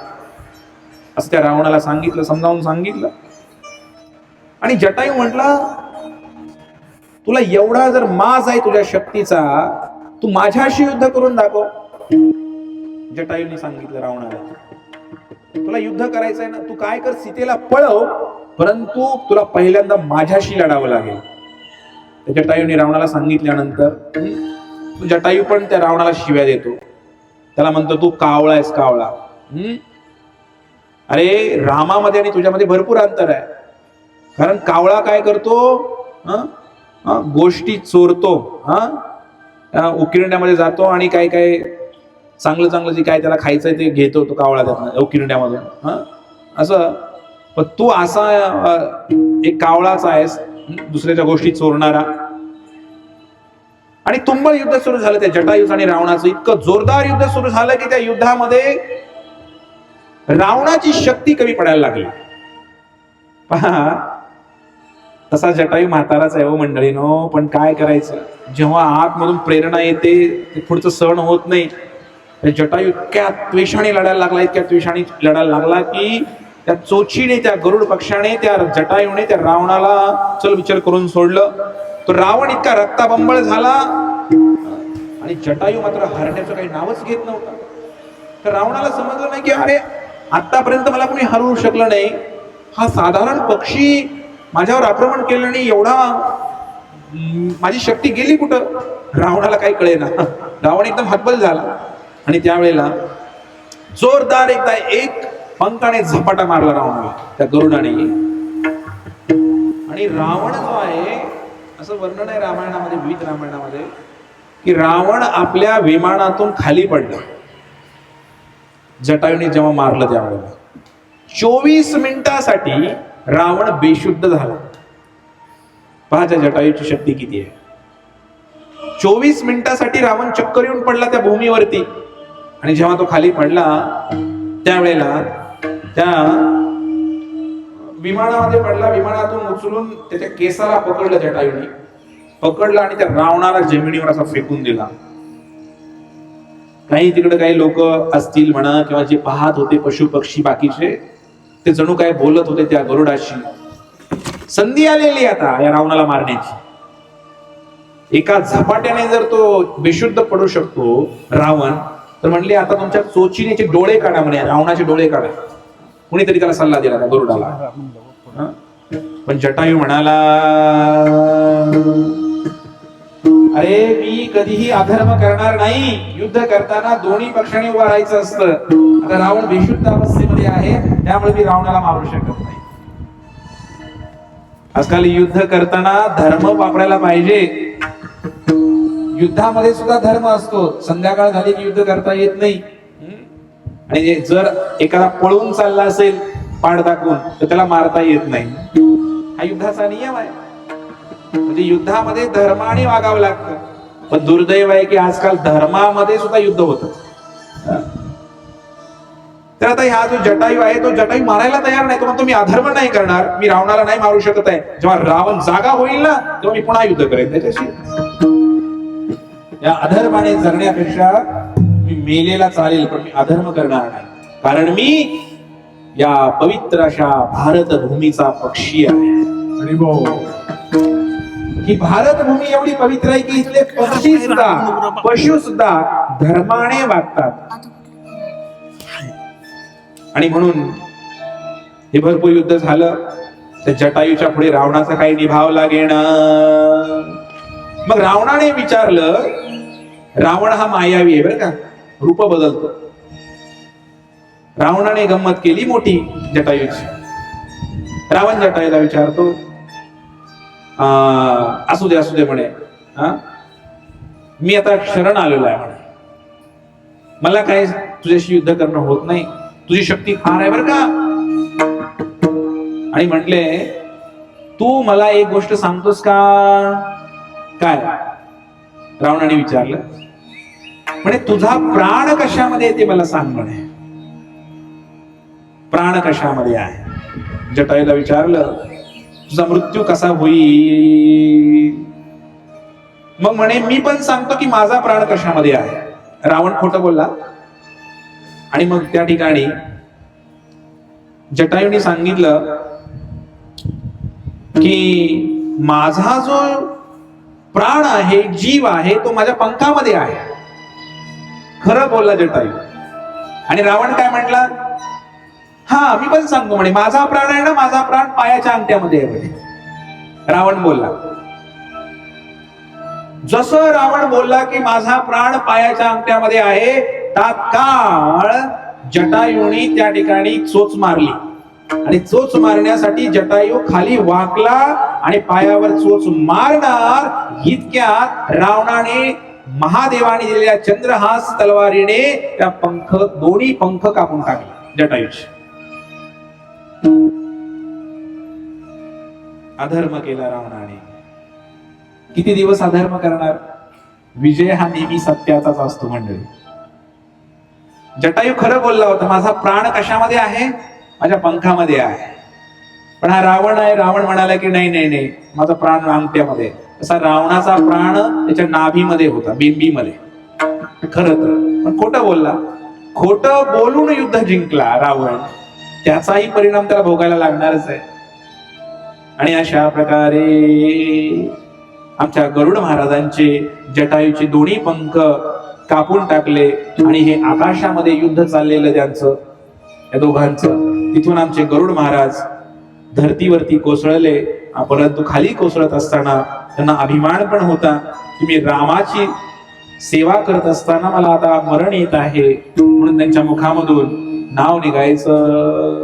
असं त्या रावणाला सांगितलं, समजावून सांगितलं. आणि जटायू म्हटला, तुला एवढा जर माज आहे तुझ्या शक्तीचा, तू माझ्याशी युद्ध करून दाखव. जटायूने सांगितलं रावणाला, तुला युद्ध करायचंय ना, तू काय कर, सीतेला पळव, परंतु तुला पहिल्यांदा माझ्याशी लढावं लागेल. जटायूने रावणाला सांगितल्यानंतर जटायू पण त्या रावणाला शिव्या देतो. त्याला म्हणतो, तू कावळा आहेस, कावळा. अरे रामामध्ये आणि तुझ्यामध्ये भरपूर अंतर आहे. कारण कावळा काय करतो, गोष्टी चोरतो, उकिरड्यामध्ये जातो आणि काय काय चांगलं जे काय त्याला खायचंय ते घेतो तो कावळा त्यातनं उकिरड्यामधून. असं, पण तू असा एक कावळाच आहेस, दुसऱ्याच्या गोष्टी चोरणारा. आणि तुंबळ युद्ध सुरू झालं त्या जटायूचं आणि रावणाचं. इतकं जोरदार युद्ध सुरू झालं की त्या युद्धामध्ये रावणाची शक्ती कमी पडायला लागली. पहा, तसा जटायू म्हाताराच आहे हो मंडळीनो, पण काय करायचं, जेव्हा आतमधून प्रेरणा येते ते पुढचं सहन होत नाही. जटायू इतक्या त्वेषाने लढायला लागला की त्या चोचीने, त्या गरुड पक्षाने, त्या जटायूने त्या रावणाला चल विचार करून सोडलं. तो रावण इतका रक्ताबंबळ झाला, आणि जटायू मात्र हरण्याचं काही नावच घेत नव्हता. तर रावणाला समजलं नाही की अरे आतापर्यंत मला कोणी हरवू शकलं नाही, हा साधारण पक्षी माझ्यावर आक्रमण केलं नाही, एवढा माझी शक्ती गेली कुठं? रावणाला काही कळेना. रावण एकदम हतबल झाला. आणि त्यावेळेला जोरदार एकदा एक पंखाने झपाटा मारला रावणाला त्या गरुडाने. आणि रावण जो आहे असं वर्णन आहे रामायणामध्ये, विविध रामायणामध्ये, की रावण आपल्या विमानातून खाली पडला जटायूने जेव्हा मारलं त्यावेळेला. 24 मिनिटासाठी रावण बेशुद्ध झाला. पहा त्या जटायूची शक्ती किती आहे. 24 मिनिटासाठी रावण चक्कर येऊन पडला त्या भूमीवरती. आणि जेव्हा तो खाली पडला त्यावेळेला त्या विमानामध्ये पडला. विमानातून उचलून त्याच्या केसाला पकडलं जटायूने, पकडलं आणि त्या रावणाला जमिनीवर असा फेकून दिला. काही तिकडे काही लोक असतील म्हणा, किंवा जे पाहत होते पशु पक्षी बाकीचे, ते जणू काय बोलत होते त्या गरुडाशी, संधी आलेली आता या रावणाला मारण्याची. एका झपाट्याने जर तो बेशुद्ध पडू शकतो रावण, तर म्हणले आता तुमच्या चोचीनेचे डोळे काढा म्हणे, रावणाचे डोळे काढा. कुणीतरी त्याला सल्ला दिला त्या गरुडाला. पण जटायू म्हणाला, अरे मी कधीही अधर्म करणार नाही. युद्ध करताना दोन्ही पक्षांनी उभं राहायचं असतं. आता रावण बेशुद्ध अवस्थेमध्ये आहे, त्यामुळे मी रावणाला मारू शकत नाही. आजकाल युद्ध करताना धर्म वापरायला पाहिजे. युद्धामध्ये सुद्धा धर्म असतो. संध्याकाळ झाली की युद्ध करता येत नाही. आणि जर एखादा पळून चालला असेल पाड दाखवून, तर त्याला मारता येत नाही. हा युद्धाचा नियम आहे. म्हणजे युद्धामध्ये धर्माने वागावं लागतं. पण दुर्दैव आहे की आजकाल धर्मामध्ये सुद्धा युद्ध होतं. तर आता हा जो जटायू आहे, तो जटायू मारायला तयार नाही. तो म्हणतो मी अधर्म नाही करणार, मी रावणाला नाही मारू शकत आहे. जेव्हा रावण जागा होईल ना, तेव्हा मी पुन्हा युद्ध करेन त्याच्याशी. या अधर्माने जगण्यापेक्षा मी मेलेला चालेल, पण मी अधर्म करणार नाही. कारण मी या पवित्र अशा भारत भूमीचा पक्षी आहे. ही भारत भूमी एवढी पवित्र आहे की इथले पक्षी सुद्धा, पशु सुद्धा धर्माने वागतात. आणि म्हणून हे भरपूर युद्ध झालं. त्या जटायूच्या पुढे रावणाचा काही निभाव लागेन. मग रावणाने विचारलं, रावण हा मायावी आहे बरं का, रूप बदलतो. रावणाने गंमत केली मोठी जटायूची. रावण जटायूला विचारतो, असू दे म्हणे, मी आता शरण आलेलो आहे म्हणे, मला काय तुझ्याशी युद्ध करणं होत नाही, तुझी शक्ती फार आहे बरं का. आणि म्हटले, तू मला एक गोष्ट सांगतोस का? काय? रावणाने विचारलं. म्हणे तुझा प्राण कशामध्ये आहे ते मला सांग म्हणे. प्राण कशामध्ये आहे? जटायूला विचारलं, तुझा मृत्यू कसा होईल? मग म्हणे मी पण सांगतो की माझा प्राण कशामध्ये आहे. रावण खोटं बोलला. आणि मग त्या ठिकाणी जटायूने सांगितलं की माझा जो प्राण आहे, जीव आहे, तो माझ्या पंखामध्ये आहे. खरं बोलला जटायू. आणि रावण काय म्हटला, हा मी पण सांगतो म्हणे, माझा प्राण आहे ना, माझा प्राण पायाच्या अंगठ्यामध्ये आहे म्हणे. रावण बोलला. जसं रावण बोलला की माझा प्राण पायाच्या अंगठ्यामध्ये आहे, तात्काळ जटायूने त्या ठिकाणी चोच मारली. आणि चोच मारण्यासाठी जटायू खाली वाकला आणि पायावर चोच मारणार इतक्यात रावणाने महादेवाने दिलेल्या चंद्रहास तलवारीने त्या दोन्ही पंख कापून टाकले जटायूचे. अधर्म केला रावणाने. किती दिवस अधर्म करणार? विजय हा नेहमी सत्याचाच असतो मंडळी. जटायू खरं बोलला होता, माझा प्राण कशामध्ये आहे? माझ्या पंखामध्ये आहे. पण हा रावण आहे, रावण म्हणाला की नाही नाही नाही, माझा प्राण अंगठ्यामध्ये. असा रावणाचा प्राण त्याच्या नाभीमध्ये होता, बिंबीमध्ये. खरं तर पण खोटं बोलला. खोटं बोलून युद्ध जिंकला रावण, त्याचाही परिणाम त्याला भोगायला लागणारच आहे. आणि अशा प्रकारे आमच्या गरुड महाराजांचे जटायूचे दोन्ही पंख कापून टाकले. आणि हे आकाशामध्ये युद्ध चाललेलं त्यांचं, या दोघांचं. तिथून आमचे गरुड महाराज धरतीवरती कोसळले. परंतु खाली कोसळत असताना त्यांना अभिमान पण होता की मी रामाची सेवा करत असताना मला आता मरण येत आहे. म्हणून त्यांच्या मुखामधून नाव निघायचं,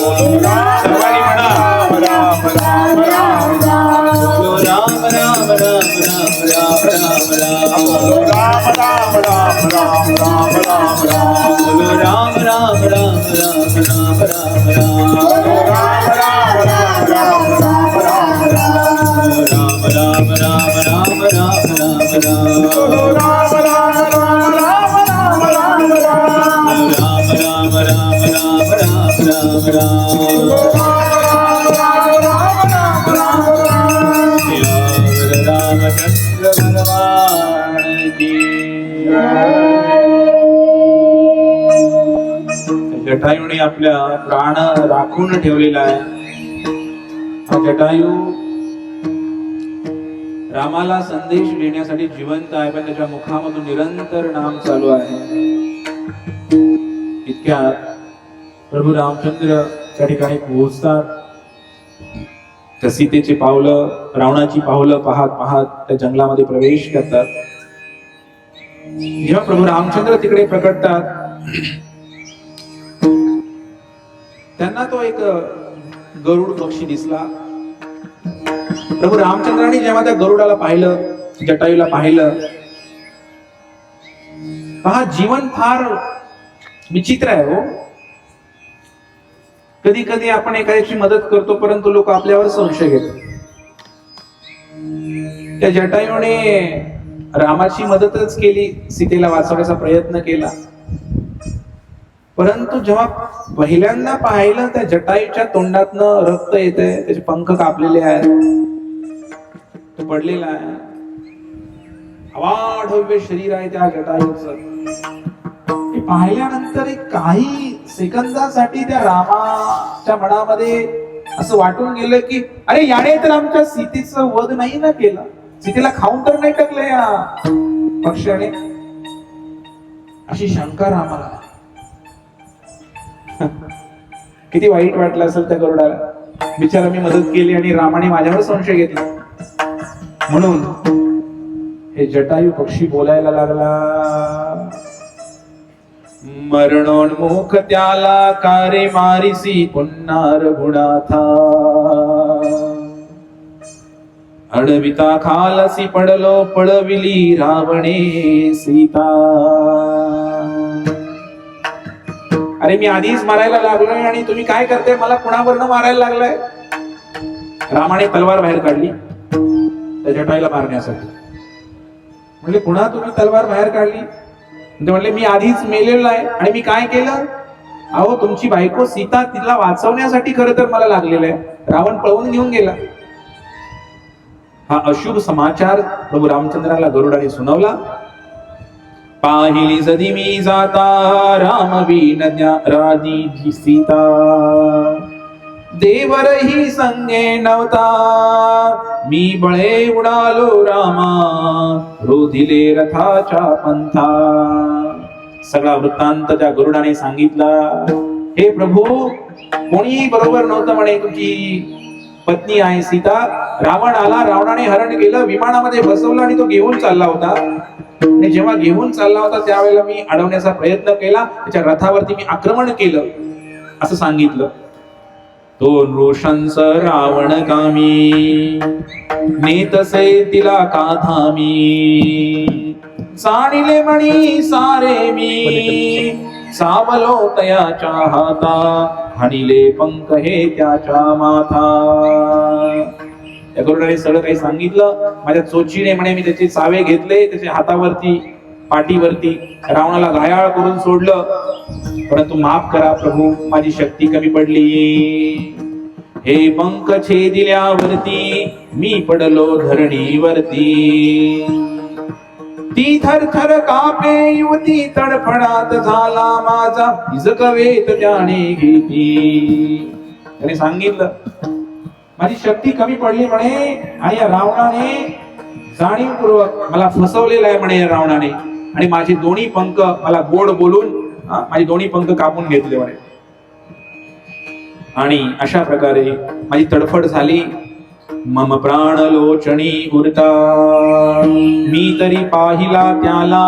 सर्वांनी म्हणा राम राम राम राम बोलो राम राम राम राम राम राम राम बोलो राम राम राम राम राम राम राम बोलो राम राम राम राम राम राम राम बोलो राम राम राम राम राम राम राम राम राम राम राम राम राम राम बोलो राम राम राम राम राम राम राम राम राम राम राम राम राम राम बोलो राम राम राम राम राम राम राम सियावर रामचंद्र भगवान की जटायूने आपल्या प्राण राखून ठेवलेला आहे. हा जटायू रामाला संदेश देण्यासाठी जिवंत आहे, पण त्याच्या मुखामधून निरंतर नाम चालू आहे. इतक्यात प्रभू रामचंद्र त्या ठिकाणी पोहोचतात. त्या सीतेची पावलं, रावणाची पावलं पाहत पाहत त्या जंगलामध्ये प्रवेश करतात. जेव्हा प्रभू रामचंद्र तिकडे प्रकटतात, त्यांना तो एक गरुड पक्षी दिसला. प्रभू रामचंद्रांनी जेव्हा त्या गरुडाला पाहिलं, जटायूला पाहिलं, पहा जीवन फार विचित्र आहे हो. कधी कधी आपण एखाद्याची मदत करतो, परंतु लोक आपल्यावर संशय घेतात. त्या जटायूने रामाची मदतच केली, सीतेला वाचवण्याचा प्रयत्न केला, परंतु जेव्हा पहिल्यांदा पाहिलं त्या जटायूच्या तोंडातनं रक्त येतंय, त्याचे पंख कापलेले आहेत, तो पडलेला आहे. अवाढव्य शरीर आहे त्या जटायूचं. हे पाहिल्यानंतर एक काही सेकंदासाठी त्या रामाच्या मनामध्ये असं वाटून गेलं की अरे याने तर आमच्या सीतेचं वध नाही ना केलं, सीतेला खाऊन तर नाही टाकलं या पक्ष्याने, अशी शंका रामाला. किती वाईट वाटलं असेल त्या गरुडाला, बिचारा मी मदत केली आणि रामाने माझ्यावर संशय घेतला. म्हणून हे जटायू पक्षी बोलायला लागला. मरणोन्मुख त्याला कारे मारिसी पुन्हा रघुनाथा, अडविता खालसी पडलो पळविली रावणे सीता. अरे मी आधीच मारायला लागलोय आणि तुम्ही काय करताय, मला कुणावरनं मारायला लागलाय. रामाने तलवार बाहेर काढली त्या जटायूला मारण्यासाठी. म्हणले पुन्हा तुम्ही तलवार बाहेर काढली. ते म्हणले मी आधीच मेलेलो आहे आणि मी काय केलं, अहो तुमची बायको सीता तिला वाचवण्यासाठी खरं तर मला लागलेलं आहे, रावण पळवून घेऊन गेला. हा अशुभ समाचार प्रभू रामचंद्राला गरुडाने सुनावला. पाहिली सदी मी जाता राम बीन राधी सीता, देवरही संगे नव्हता मी बळे उडालो रामा, रोधिले रथाच्या पंथा. सगळा वृत्तांत त्या गरुडाने सांगितला. हे प्रभू, कोणी बरोबर नव्हतं म्हणे, तुमची पत्नी आहे सीता, रावण आला, रावणाने हरण केलं, विमानामध्ये बसवलं आणि तो घेऊन चालला होता. आणि जेव्हा घेऊन चालला होता त्यावेळेला मी अडवण्याचा प्रयत्न केला, त्याच्या रथावरती मी आक्रमण केलं असं सांगितलं. तो नृशंस रावण कामी, नेतसे तिला काधामी, जाणिले म्हणी सारे मी, सावलो तयाच्या हाता, हाणिले पंख हे त्याच्या माथा. त्या गरुडाने सगळं काही सांगितलं. माझ्या चोचीने म्हणे मी त्याचे चावे घेतले, त्याच्या हातावरती पाठीवरती रावणाला घायाळ करून सोडलं, परंतु माफ करा प्रभू, माझी शक्ती कमी पडली. हे पंख छेदिल्यावरती मी पडलो धरणीवरती, ती थरथर कापे युवती, तडफडात झाला माझा इजकवेत त्याने घेती. त्याने सांगितलं माझी शक्ती कमी पडली म्हणे, आणि या रावणाने जाणीवपूर्वक मला फसवलेलं आहे म्हणे या रावणाने, आणि माझे दोन्ही पंख मला गोड बोलून माझे दोन्ही पंख कापून घेतले म्हणे. आणि अशा प्रकारे माझी तडफड झाली. मम प्राण लोचणी उरता, मी तरी पाहिला त्याला,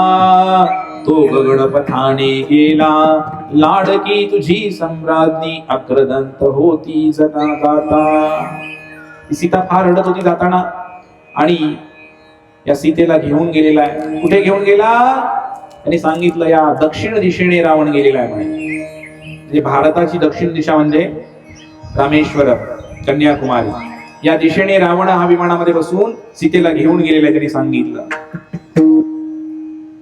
तो गगन पथाने गेला, लाडकी तुझी सम्राज्ञी अक्रदंत होती जना गाता. ती सीता फार रडत होती जाताना आणि या सीतेला घेऊन गेलेला आहे. कुठे घेऊन गेला? त्यांनी सांगितलं या दक्षिण दिशेने रावण गेलेला आहे म्हणे. म्हणजे भारताची दक्षिण दिशा म्हणजे रामेश्वरम, कन्याकुमारी या दिशेने रावण हा विमानामध्ये बसून सीतेला घेऊन गेलेला आहे त्यांनी सांगितलं.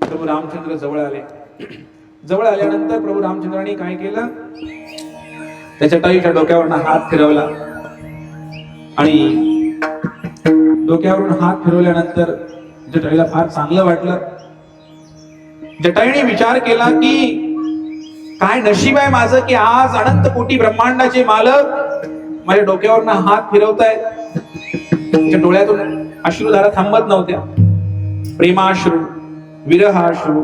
प्रभू रामचंद्र जवळ आले. जवळ आल्यानंतर प्रभू रामचंद्रांनी काय केलं? त्याच्या जटायूच्या डोक्यावरून हात फिरवला आणि डोक्यावरून हात फिरवल्यानंतर जटायूला फार चांगलं वाटलं. जटायूने विचार केला की काय नशीब आहे माझं की आज अनंत कोटी ब्रह्मांडाचे मालक माझ्या डोक्यावरून हात फिरवतायत. त्याच्या डोळ्यातून अश्रुधारा थांबत नव्हत्या. प्रेमाश्रू, विरहाश्रू.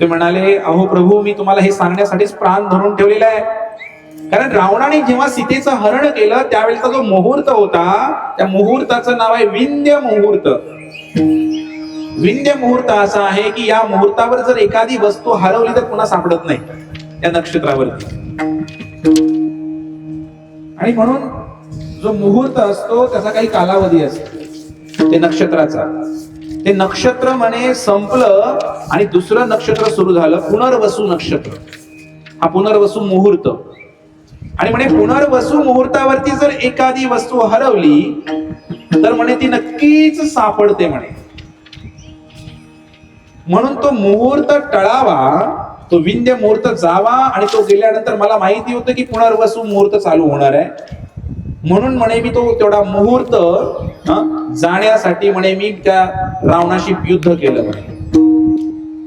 ते म्हणाले अहो प्रभू मी तुम्हाला हे सांगण्यासाठीच प्राण धरून ठेवलेला आहे. कारण रावणाने जेव्हा सीतेचं हरण केलं त्यावेळेचा जो मुहूर्त होता त्या मुहूर्ताचं नाव आहे विंध्य मुहूर्त. विंध्य मुहूर्त असा आहे की या मुहूर्तावर जर एखादी वस्तू हरवली तर पुन्हा सापडत नाही त्या नक्षत्रावरती. आणि म्हणून जो मुहूर्त असतो त्याचा काही कालावधी असतो ते नक्षत्राचा. ते नक्षत्र म्हणे संपलं आणि दुसरं नक्षत्र सुरू झालं, पुनर्वसू नक्षत्र. हा पुनर्वसू मुहूर्त. आणि म्हणे पुनर्वसू मुहूर्तावरती जर एखादी वस्तू हरवली तर म्हणे ती नक्कीच सापडते म्हणे. म्हणून तो मुहूर्त टळावा, तो विंध्य मुहूर्त जावा आणि तो गेल्यानंतर मला माहिती होतं की पुनर्वसू मुहूर्त चालू होणार आहे. म्हणून म्हणे मी तो तेवढा मुहूर्त जाण्यासाठी म्हणे मी त्या रावणाशी युद्ध केलं म्हणे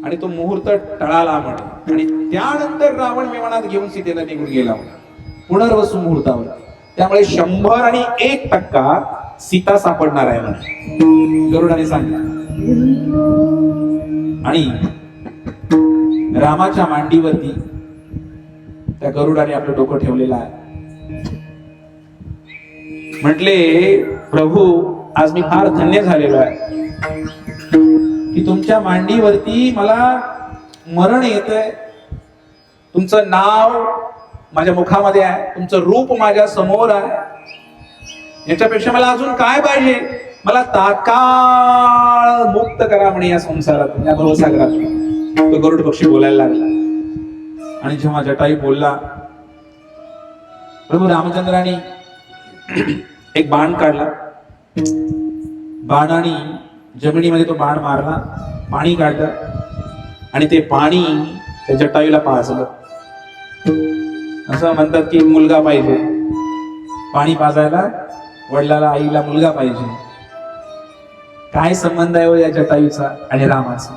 आणि तो मुहूर्त टळाला म्हणे. आणि त्यानंतर रावण विमानात घेऊन सीतेला निघून गेला म्हणे पुनर्वसू मुहूर्तावर. त्यामुळे 100 आणि 1% सीता सापडणार आहे म्हणे गरुडाने सांगितलं. आणि रामाच्या मांडीवरती त्या गरुडाने आपलं डोकं ठेवलेलं आहे. म्हटले प्रभू आज मी फार धन्य झालेलो आहे की तुमच्या मांडीवरती मला मरण येतंय. तुमचं नाव माझ्या मुखामध्ये आहे, तुमचं रूप माझ्या समोर आहे. याच्यापेक्षा मला अजून काय पाहिजे? मला तात्काळ मुक्त करा म्हणे या संसारात, या भवसागरात. तो गरुड पक्षी बोलायला लागला. आणि जेव्हा जटायू बोलला प्रभू रामचंद्रांनी एक बाण काढला. बाणाने जमिनीमध्ये तो बाण मारला, पाणी काढलं आणि ते पाणी त्या जटायूला पाजलं. असं म्हणतात की मुलगा पाहिजे, पाणी पाजायला वडिलाला आईला मुलगा पाहिजे. काय संबंध आहे हो या जटायूचा आणि रामाचा?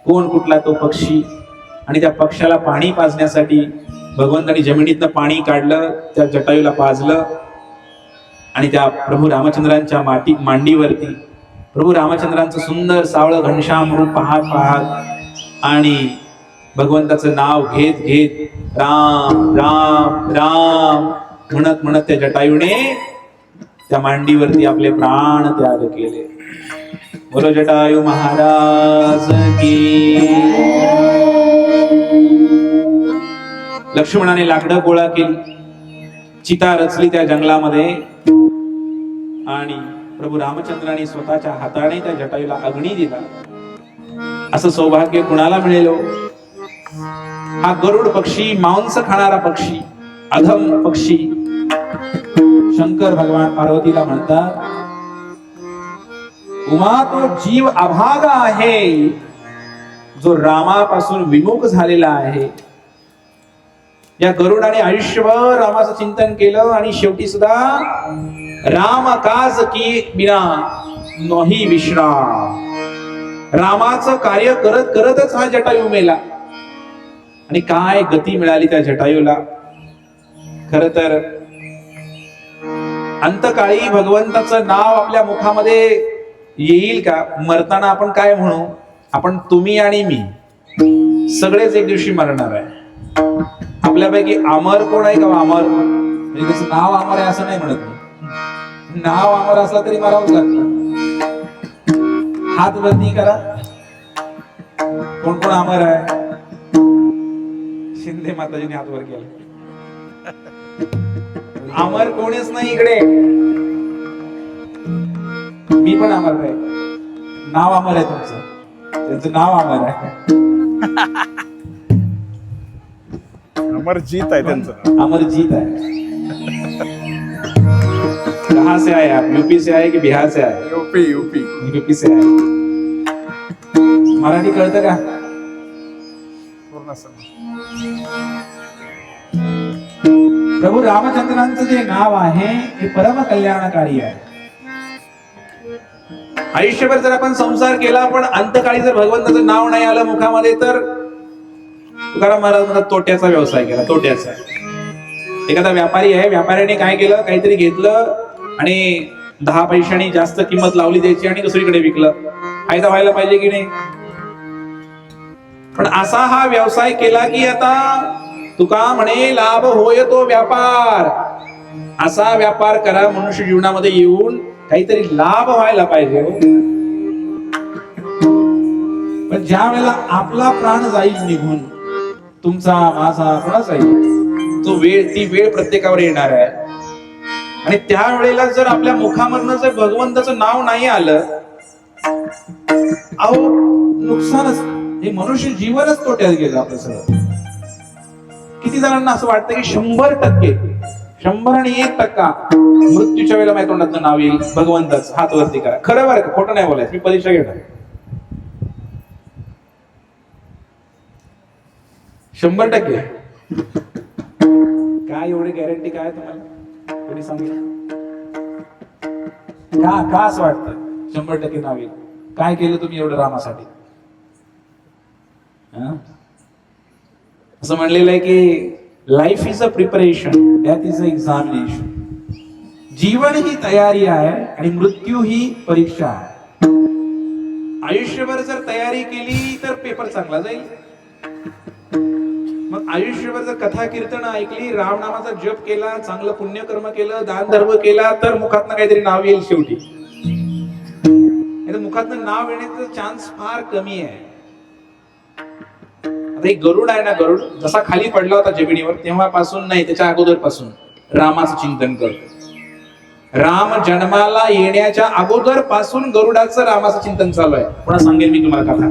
कोण कुठला तो पक्षी? आणि त्या पक्षाला पाणी पाजण्यासाठी भगवंतानी जमिनीतनं पाणी काढलं, त्या जटायूला पाजलं आणि त्या प्रभू रामचंद्रांच्या मांडीवरती प्रभू रामचंद्रांचं सुंदर सावळं घनश्याम रूप पाहत पाहत आणि भगवंताचं नाव घेत घेत राम राम राम म्हणत म्हणत त्या जटायूने त्या मांडीवरती आपले प्राण त्याग केले. बोलो जटायू महाराज की. लक्ष्मणाने लाकडं गोळा केली, चिता रचली त्या जंगलामध्ये आणि प्रभू रामचंद्रांनी स्वतःच्या हाताने त्या जटायूला अग्नी दिला. असं सौभाग्य कुणाला मिळेल? हा गरुड पक्षी, मांस खाणारा पक्षी, अधम पक्षी. शंकर भगवान पार्वतीला म्हणतात उमा तो जीव अभागा आहे जो रामापासून विमुख झालेला आहे. या गरुडाने आयुष्यभर रामाचं चिंतन केलं आणि शेवटी सुद्धा राम काज की बिना नोही विश्राम. रामाचं कार्य करत करतच हा जटायू मेला. आणि काय गती मिळाली त्या जटायूला. खर तर अंतकाळी भगवंताचं नाव आपल्या मुखामध्ये येईल का? मरताना आपण काय म्हणू? आपण तुम्ही आणि मी सगळेच एक दिवशी मरणार आहे. आपल्यापैकी अमर कोण आहे का? अमर म्हणजे त्याचं नाव अमर आहे असं नाही म्हणत. नाव अमर असला तरी मरावंच लागतं. हात वरती करा. कोण कोण अमर आहे? शिंदे माताजीने हात वर केला. अमर कोणीच नाही इकडे. मी पण अमर आहे. नाव अमर आहे तुमचं. त्यांचं नाव अमर आहे. अमरजीत आहे त्यांचं. अमरजीत है. कहाँ से आए आप? यूपी से आए कि बिहार से आए? UP UP. यूपी से आए. मराठी कळतं का? पूर्ण समज. प्रभू रामचंद्रांचं जे नाव आहे हे परम कल्याणकारी आहे. आयुष्यभर जर आपण संसार केला पण अंतकाळी जर भगवंताचं नाव नाही आलं मुखामध्ये तर तुकाराम महाराज म्हणतात तोट्याचा व्यवसाय केला. तोट्याचा. एखादा व्यापारी आहे. व्यापाऱ्याने काय केलं? काहीतरी घेतलं आणि 10 पैशांनी जास्त किंमत लावली द्यायची आणि दुसरीकडे विकलं. फायदा व्हायला पाहिजे की नाही? पण असा हा व्यवसाय केला की आता तुका म्हणे लाभ होय तो व्यापार. असा व्यापार करा. मनुष्य जीवनामध्ये येऊन काहीतरी लाभ व्हायला पाहिजे. पण ज्या वेळेला आपला प्राण जाईल निघून, तुमचा माझा कोणाचा येईल, तो वेळ, ती वेळ प्रत्येकावर येणार आहे. आणि त्या वेळेला जर आपल्या मुखामधनं जर भगवंताचं नाव नाही आलं, अहो नुकसानच. हे मनुष्य जीवनच तोट्यात गेलं आपलं सगळं. किती जणांना असं वाटतं की 100%, 101% मृत्यूच्या वेळेला माझ्या तोंडातलं नाव येईल भगवंताच. हात वरती करा. खरं बरं का? खोटं नाही बोलायचं. मी परीक्षा घेणार. 100%. काय एवढी गॅरंटी काय तुम्हाला? कोणी सांगितलं? का असं वाटतं 100% नाव येईल? काय केलं तुम्ही एवढं रामासाठी? असं म्हणलेलं आहे की life is a preparation, death is a examination. जीवन ही तयारी आहे आणि मृत्यू ही परीक्षा आहे. आयुष्यभर जर तयारी केली तर पेपर चांगला जाईल. मग आयुष्यभर जर कथा कीर्तन ऐकली, रामनामाचा जप केला, चांगलं पुण्यकर्म केलं, दान धर्म केला तर मुखातनं काहीतरी नाव येईल शेवटी. मुखातनं नाव येण्याचा चान्स फार कमी आहे. आता एक गरुड आहे ना, गरुड जसा खाली पडला होता जमिनीवर तेव्हापासून नाही, त्याच्या अगोदर पासून रामाचं चिंतन करतो. राम जन्माला येण्याच्या अगोदर पासून गरुडाचं रामाचं चिंतन चालू आहे. पुन्हा सांगेन मी तुम्हाला कथा.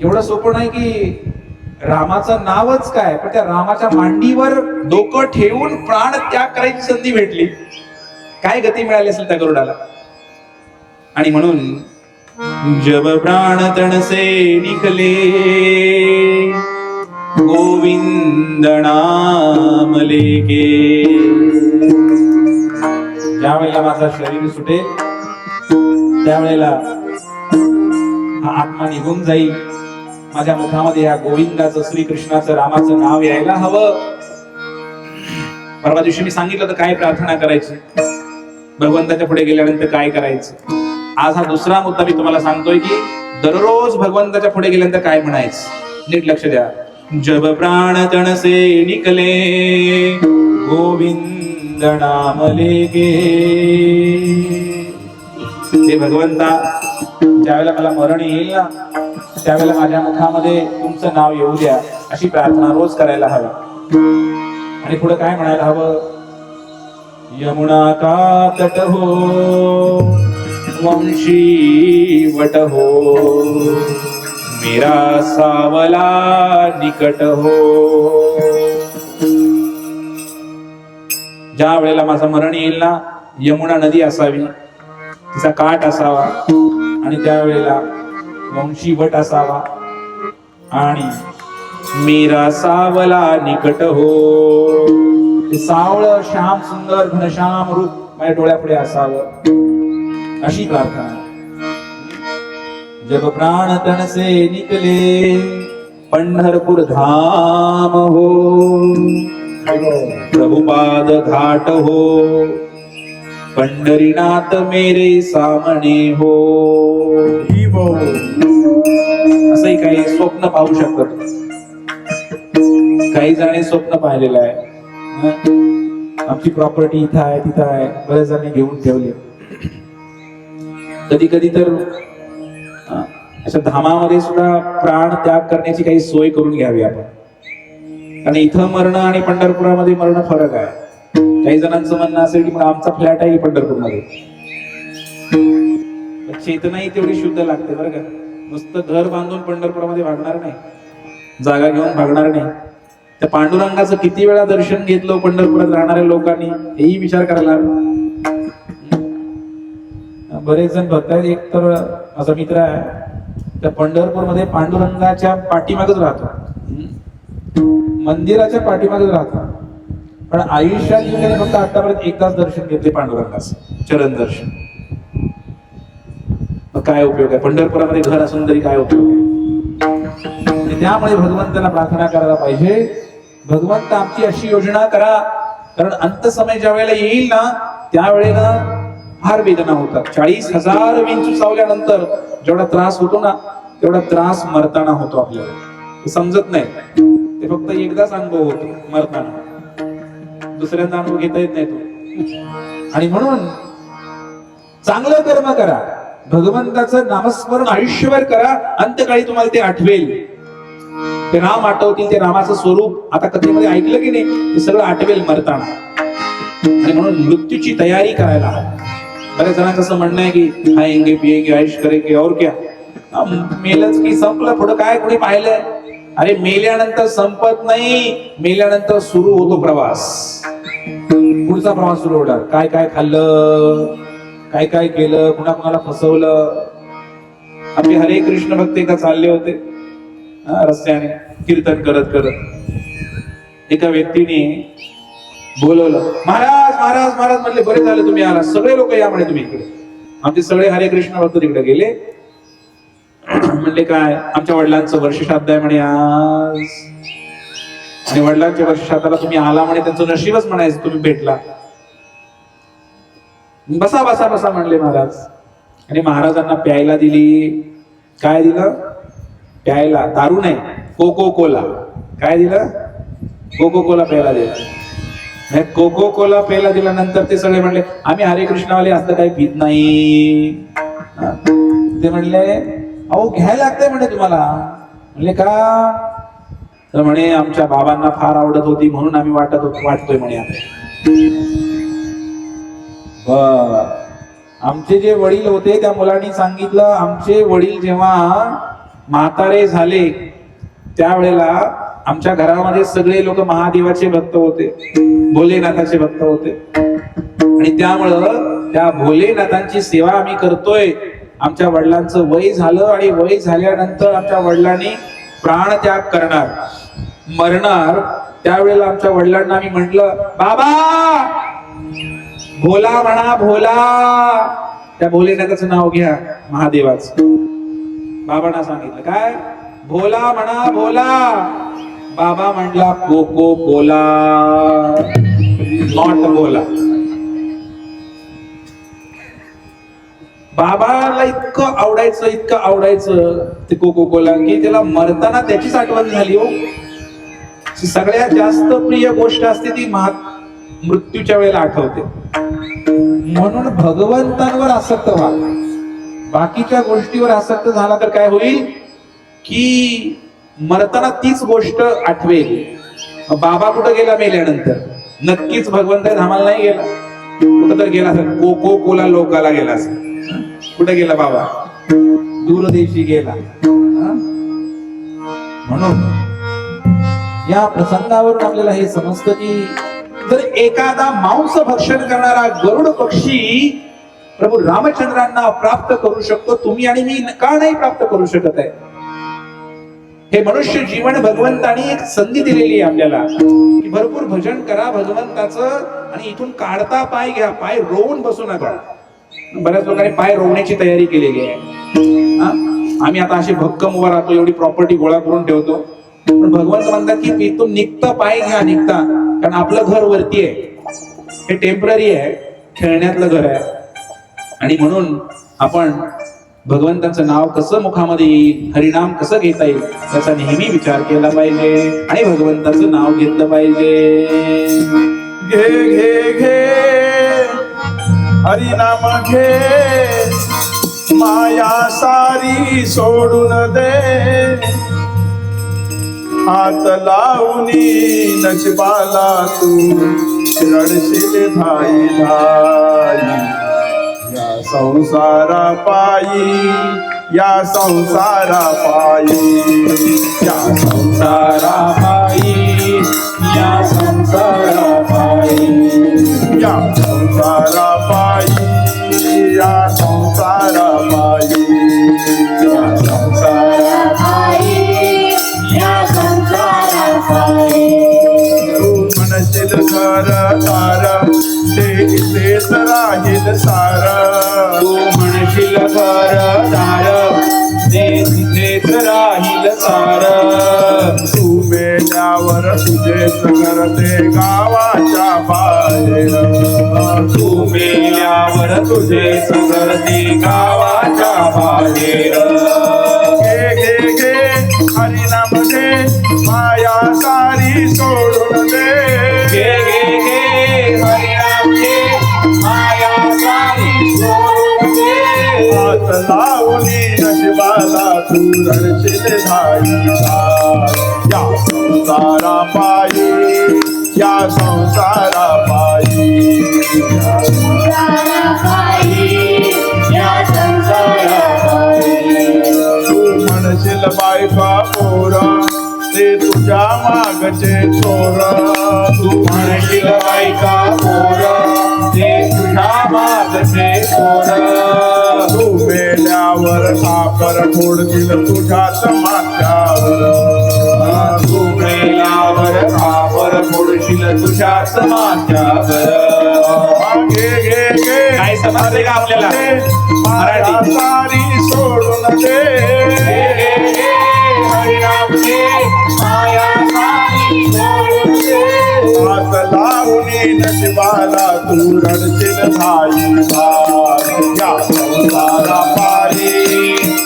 एवढं सोपं नाही की रामाचं नावच काय, पण त्या रामाच्या मांडीवर डोकं ठेवून प्राण त्याग करायची संधी भेटली. काय गती मिळाली असेल त्या गरुडाला. आणि म्हणून जब प्राण तन से निकले गोविंद नाम लेके. ज्या वेळेला माझा शरीर सुटेल त्यावेळेला हा आत्मा निघून जाईल. माझ्या मुखामध्ये या गोविंदाचं, श्रीकृष्णाचं, रामाचं नाव यायला हवं. परवा दिवशी मी सांगितलं तर काय प्रार्थना करायची, भगवंताच्या पुढे गेल्यानंतर काय करायचं. आज हा दुसरा मुद्दा मी तुम्हाला सांगतोय की दररोज भगवंताच्या पुढे गेल्यानंतर काय म्हणायचं. नीट लक्ष द्या. जब प्राण तन से निकले गोविंद नाम लेके. हे भगवंता, ज्यावेळेला मला मरण येईल ना त्यावेळेला माझ्या मुखामध्ये तुमचं नाव येऊ द्या, अशी प्रार्थना रोज करायला हवी. आणि पुढे काय म्हणायला हवं. यमुना का तट हो वंशी वट हो मेरा सावला निकट हो. ज्या वेळेला माझं मरण येईल ना, यमुना नदी असावी, तिचा काठ असावा आणि त्यावेळेला वंशी वट असावा आणि मेरा सावला निकट हो. ते सावळ श्याम सुंदर घनश्याम रूप माझ्या डोळ्यापुढे असावं, अशी प्रार्थना. जब प्राण तन से निकले पंढरपूर धाम हो प्रभुपाद घाट हो पंढरीनाथ मेरे सामने हो. असंही काही स्वप्न पाहू शकतात. काही जण स्वप्न पाहिलेलं आहे, आमची प्रॉपर्टी इथं आहे तिथं आहे, बरेच जण घेऊन ठेवले. कधी कधी तर अशा धामामध्ये सुद्धा प्राण त्याग करण्याची काही सोय करून घ्यावी आपण. कारण इथं मरणं आणि पंढरपुरामध्ये मरणं फरक आहे. काही जणांचं म्हणणं असेल की मग आमचा फ्लॅट आहे पंढरपूरमध्ये. चेतनाही तेवढी शुद्ध लागते बरं का. नुसतं घर बांधून पंढरपुरामध्ये भागणार नाही, जागा घेऊन भागणार नाही. त्या पांडुरंगाचं किती वेळा दर्शन घेतलं पंढरपुरात राहणाऱ्या लोकांनी, हेही विचार करायला हवा. बरेच जण बघतायत. एक तर माझा मित्र आहे, त्या पंढरपूरमध्ये पांडुरंगाच्या पाठीमागच राहतो, मंदिराच्या पाठीमागच राहतो. पण आयुष्यात त्याने फक्त आतापर्यंत एकदाच दर्शन घेतले पांडुरंगाचं, चरण दर्शन. मग काय उपयोग आहे? पंढरपुरामध्ये घर असून तरी काय उपयोग आहे? त्यामुळे भगवंताला प्रार्थना करायला पाहिजे, भगवंत आमची अशी योजना करा. कारण अंत समय ज्या वेळेला येईल ना, त्यावेळेला फार वेदना होतात. 40,000 विंचू चावल्यानंतर जेवढा त्रास होतो ना, तेवढा त्रास मरताना होतो आपल्याला. ते समजत नाही, ते फक्त एकदाच अनुभव होतो मरताना, दुसऱ्यांदा अनुभव घेता येत नाही तो. आणि म्हणून चांगलं कर्म करा, भगवंताचं नामस्मरण आयुष्यभर करा. अंतकाळी तुम्हाला ते आठवेल, ते राम आठवतील, ते रामाचं स्वरूप आता कथेमध्ये ऐकलं की नाही, ते सगळं आठवेल मरताना. आणि म्हणून मृत्यूची तयारी करायला हवी. बऱ्याच जणांचं असं म्हणणं आहे की खाएंगे पिएंगे ऐश करेंगे और क्या, मेलच की संपलं, पुढं काय कोणी पाहिलंय? अरे मेल्यानंतर संपत नाही, मेल्यानंतर सुरू होतो प्रवास. पुढचा प्रवास सुरू होणार. काय काय खाल्लं, काय काय केलं, कुणा कुणाला फसवलं. आपले हरे कृष्ण भक्त एकदा चालले होते रस्त्याने कीर्तन करत करत. एका व्यक्तीने बोलवलं, महाराज महाराज महाराज म्हणले. बरे झाले तुम्ही आला, सगळे लोक या म्हणे तुम्ही इकडे. आमचे सगळे हरे कृष्ण भक्त तिकडे गेले. म्हणले काय? आमच्या वडिलांचं वर्षश्राद्ध आहे म्हणे आज, आणि वडिलांच्या वर्षश्राद्धाला तुम्ही आला म्हणे, त्यांचं नशीबच म्हणायचं तुम्ही भेटला. बसा बसा बसा म्हणले महाराज. आणि महाराजांना प्यायला दिली. काय दिलं? प्यायला. दारू नाही, कोको कोला. काय दिलं? कोको कोला प्यायला दिला. कोको कोला प्यायला दिल्यानंतर ते सगळे म्हणले, आम्ही हरे कृष्णवाले असं काही पित नाही. ते म्हणले, अहो घ्यायला लागतंय म्हणे तुम्हाला. म्हणले का? तर म्हणे आमच्या बाबांना फार आवडत होती म्हणून आम्ही वाटतोय म्हणे आता. आमचे जे वडील होते त्या मुलांनी सांगितलं, आमचे वडील जेव्हा म्हातारे झाले त्यावेळेला आमच्या घरामध्ये सगळे लोक महादेवाचे भक्त होते, भोलेनाथाचे भक्त होते. आणि त्यामुळं त्या भोलेनाथांची सेवा आम्ही करतोय. आमच्या वडिलांचं वय झालं आणि वय झाल्यानंतर आमच्या वडिलांनी प्राणत्याग करणार, मरणार. त्यावेळेला आमच्या वडिलांना आम्ही म्हटलं, बाबा भोला म्हणा, भोला. त्या भोलेनाथाचं नाव घ्या, महादेवाचं. बाबांना सांगितलं काय? भोला म्हणा, भोला. बाबा म्हणला कोको कोला, नॉट भोला. बाबाला इतकं आवडायचं ते कोको कोला की त्याला मरताना त्याचीच आठवण झाली. हो, सगळ्यात जास्त प्रिय गोष्ट असते ती मृत्यूच्या वेळेला आठवते. म्हणून भगवंतांवर आसक्त व्हा. बाकीच्या गोष्टीवर आसक्त झाला तर काय होईल की मरताना तीच गोष्ट आठवेल. बाबा कुठं गेला मेल्यानंतर? नक्कीच भगवंत धामाला नाही गेला, कुठं तर गेला असेल, कोको कोला लोकाला गेला असेल. कुठे गेला बाबा? दूरदेशी गेला. म्हणून या प्रसंगावरून आपल्याला हे समजतं की जर एखादा मांस भक्षण करणारा गरुड पक्षी प्रभू रामचंद्रांना प्राप्त करू शकतो, तुम्ही आणि मी का नाही प्राप्त करू शकत आहे? हे मनुष्य जीवन भगवंतानी एक संधी दिलेली आहे आपल्याला की भरपूर भजन करा भगवंताचं, आणि इथून काढता पाय घ्या, पाय रोवून बसू नका. बऱ्याच लोकांनी पाय रोवण्याची तयारी केलेली आहे. आम्ही आता असे भक्कम उभा राहतो, एवढी प्रॉपर्टी गोळा करून ठेवतो, पण भगवंत म्हणतात की इथून निघता पाय घ्या, निघता. कारण आपलं घर वरती आहे, हे टेम्पररी आहे, खेळण्यातलं घर आहे. आणि म्हणून आपण भगवंताचं नाव कसं मुखामध्ये येईल, हरिनाम कसं घेता येईल याचा नेहमी विचार केला पाहिजे आणि भगवंताचं नाव घेतलं पाहिजे. घे घे घे हरिनाम घे, माया सारी सोडून दे, हात लावणी नशिबाला तू रडशील धाई धाई. या संसारा पायी, या संसारा पायी, या संसारा पायी, या संसारा पायी, या संसारा पायी, या संसारा पायी, या संसारा पायी, या संसारा पायी. तू म्हणशील घरदार ते इथेच राहील सार, तू म्हणशील घरदार ते तिथेच राहील सार. तू मेल्यावर तुझेच घर ते गावाच्या बाहेर, तू मेल्यावर तुझे सगळते गावाच्या बाहेर. घे घे घे हरिनाम घे, माया सारी सोडून दे. घे घे घे हरिनाम घे, माया सारी सोडून दे. हात लावणी नशिबाला तू रडशील धाई धाई. या संसारा पायी, या संसारा पायी, या संसारा पायी, या संसारा पायी. तू म्हणशील बायका पोरा ते तुझ्या मागचे चोर, तू म्हणशील बायका पोर ते तुझ्या मागचे पोर. तू मेल्यावर खापर फोडतील तुझ्याच माथ्यावर, तू मेल्यावर खापर फोडशील तुझ्याच माथ्यावर. घे घे घे काय समजते का आपल्याला माया मराठी? सारी सोडून दे. घे घे घे हरिनाम घे, माया सारी सोडून दे. हात लावणी नशिबाला तू रडशील धाई धाई. या संसारा पायी,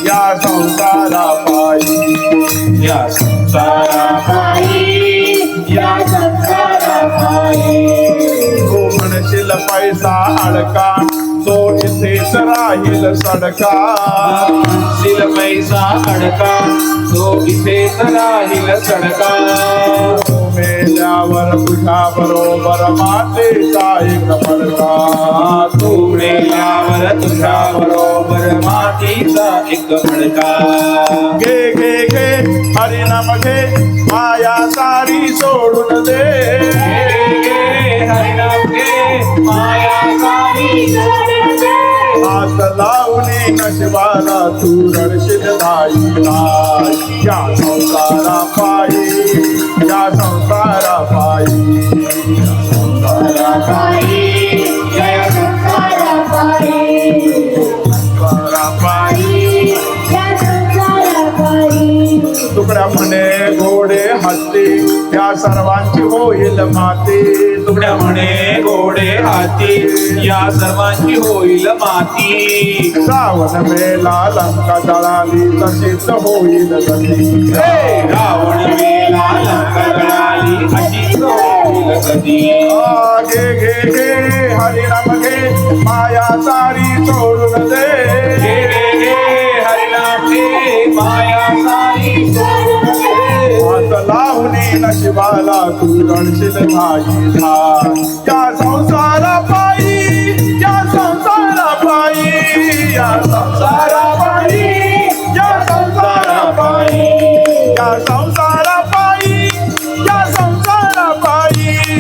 या संसारा पायी, या संसारा पायी, या संसारा पायी. तू म्हणशील पैसा अडका तो इथेच राहील सडका, म्हणशील पैसा अडका तो इथेच राहील सडका. तू मेल्यावर तुझ्या बरोबर मातेचा एक फडका. तू मेल्यावर तुझ्या बरोबर मातीचा एक फडका. घे घे घे हरिनाम घे, माया सारी सोडून दे. घे घे हरिनाम घे, माया सारी सोडून दे. हात लावणी नशिबाला तू रडशील धाई धाई. या संसारा पायी, या संसारा पायी, या संसारा पायी, या संसारा पायी, संसारा पायी. या संसारा पायी. तुकड्या म्हणे घोडे हत्ती, या सर्वांची होईल माती. तुकड्या म्हणे घोडे हाती, या सर्वांची होईल माती. रावण मेला लंका जळाली तशीच होईल गती. रावण मेला लंका जळाली अशीच होईल गती. घे घे घे हरिनाम घे, माया सारी सोडून दे. घे घे घे हरिनाम घे, माया सारी सोडून दे. हात लावणी नशिबाला तू रडशील धाई धाई. या संसारा पायी, या संसारा पायी, या संसारा पायी, या संसारा पायी, या संसारा पायी, या संसारा पायी, या संसारा पायी, या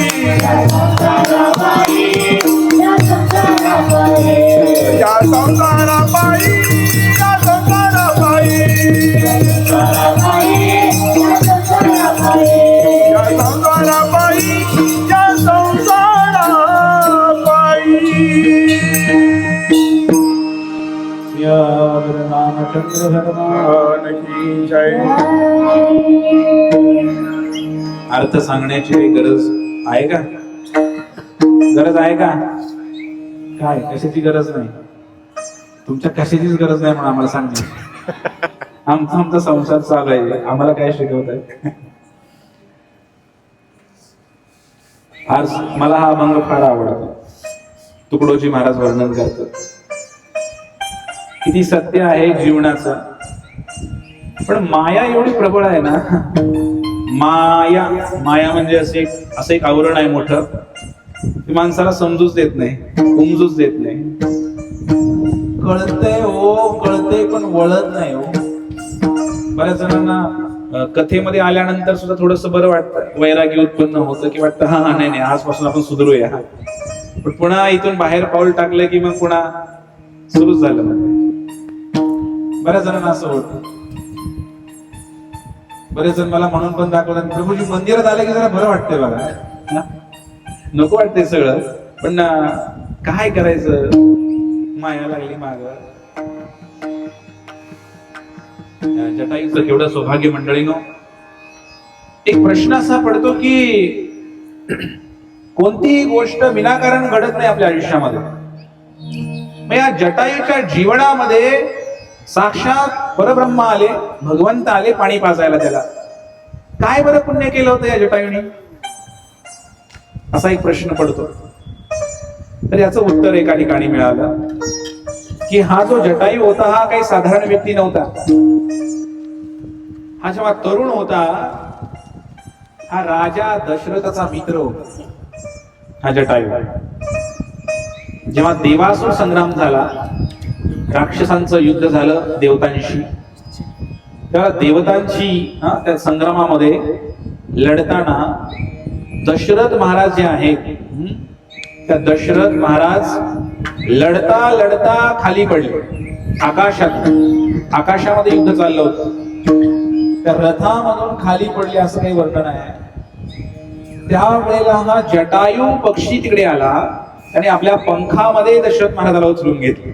संसारा पायी. या संसारा पायी, या संसारा पायी, संसारा पायी, या संसारा पायी. या संसारा पायी, या संसारा पायी. या रामचंद्र भगवान की जय. अर्थ सांगण्याची काही गरज आहे का? गरज आहे का? काय कशाची गरज नाही? तुमच्या कशाचीच गरज नाही म्हणून आम्हाला सांगणे. आमचा संसार चालू आहे, आम्हाला काय शिकवत आहे? फार मला हा अभंग फार आवडतो. तुकडोजी महाराज वर्णन करतात. किती सत्य आहे जीवनाचं. पण माया एवढी प्रबळ आहे ना, माया माया म्हणजे असं एक आवरण आहे मोठं, ते माणसाला समजूच देत नाही, उमजूच देत नाही. कळतंय हो, कळतंय पण वळत नाही हो. बऱ्याच जणांना कथेमध्ये आल्यानंतर सुद्धा थोडस बरं वाटतं, वैराग्य उत्पन्न होतं की वाटतं हा नाही आजपासून आपण सुधरूया. पण पुन्हा इथून बाहेर पाऊल टाकलं की मग पुन्हा सुरूच झालं. बऱ्याच जणांना असं होतं. बरेच जण मला म्हणून पण दाखवतात, प्रभूजी मंदिरात आले की जरा बरं वाटतंय बघा. नको वाटतंय सगळं, पण काय करायचं, माया लागली माग. जटायूचं केवढं सौभाग्य मंडळीनो. एक प्रश्न असा पडतो की कोणतीही गोष्ट विनाकारण घडत नाही आपल्या आयुष्यामध्ये. मग या जटायूच्या जीवनामध्ये साक्षात परब्रह्म आले, भगवंत आले पाणी पाजायला त्याला. काय बरं पुण्य केलं होतं या जटायूने, असा एक प्रश्न पडतो. तर याचं उत्तर एका ठिकाणी मिळालं की हा जो जटायू होता हा काही साधारण व्यक्ती नव्हता. हा जेव्हा तरुण होता, हा राजा दशरथाचा मित्र होता. हा जटायू जेव्हा देवासुर संग्राम झाला, राक्षसांचं युद्ध झालं देवतांशी, त्या देवतांची त्या संग्रामामध्ये लढताना दशरथ महाराज जे आहेत, त्या दशरथ महाराज लढता लढता खाली पडले आकाशामध्ये युद्ध चाललं होतं. त्या रथामधून खाली पडले असं काही वर्णन आहे. त्यावेळेला हा जटायू पक्षी तिकडे आला आणि आपल्या पंखामध्ये दशरथ महाराजाला उचलून घेतले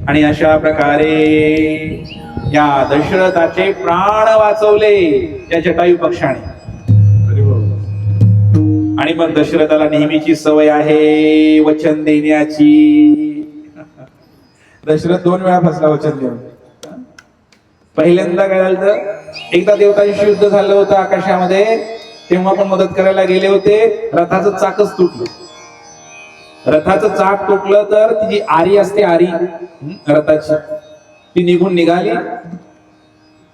आणि अशा प्रकारे या दशरथाचे प्राण वाचवले या जटायू पक्षाने. आणि मग दशरथाला नेहमीची सवय आहे वचन देण्याची. दशरथ 2 वेळा फसला वचन देऊन. पहिल्यांदा काय झालं, एकदा देवतांशी युद्ध झालं होतं आकाशामध्ये, तेव्हा पण मदत करायला गेले होते, रथाचं चाकच तुटलं. रथाचं चाक तुटलं तर ती जी आरी असते, आरी रथाची, ती निघून निघाली.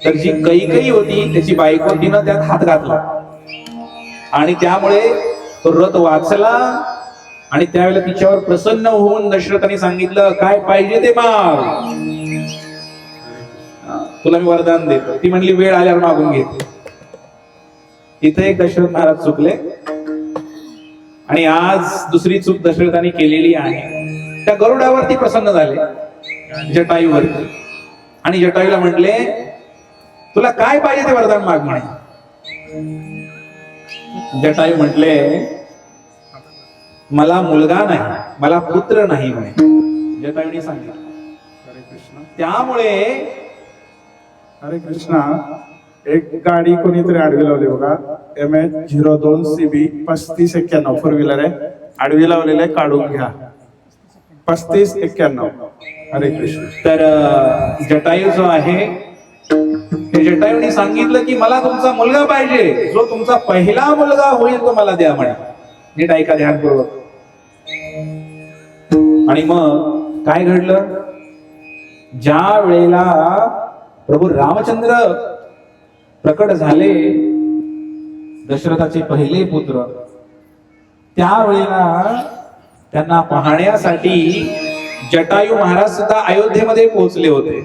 तर जी कैकेयी होती त्याची बायको, तिनं त्यात हात घातला आणि त्यामुळे तो रथ वाचला. आणि त्यावेळेला तिच्यावर प्रसन्न होऊन दशरथाने सांगितलं, काय पाहिजे ते माग, तुला मी वरदान देतो. ती म्हणली वेळ आल्यावर मागून घेते. इथे एक दशरथ महाराज चुकले आणि आज दुसरी चूक दशरथाने केलेली आहे. त्या गरुडावरती प्रसन्न झाले, जटायूवरती, आणि जटायूला म्हटले, तुला काय पाहिजे ते वरदान माग म्हणे. जटायू म्हटले, मला मुलगा नाही, मला पुत्र नाही म्हणे. जटायूने सांगितलं. त्यामुळे हरे कृष्णा, एक गाडी कोणीतरी आडवी लावली बघा, MH02CB 3591 फोर व्हीलर आहे, आडवी लावलेलं आहे, काढून घ्या. 3591. हरे कृष्ण. तर जटायू जो आहे, ते जटायूने सांगितलं की मला तुमचा मुलगा पाहिजे, जो तुमचा पहिला मुलगा होईल तो मला द्या म्हणे. नीट ऐका ध्यानपूर्वक. आणि मग काय घडलं, ज्या वेळेला प्रभू रामचंद्र प्रकट झाले, दशरथाचे पहिले पुत्र, त्यावेळेला त्यांना पाहण्यासाठी जटायू महाराज सुद्धा अयोध्येमध्ये पोहोचले होते.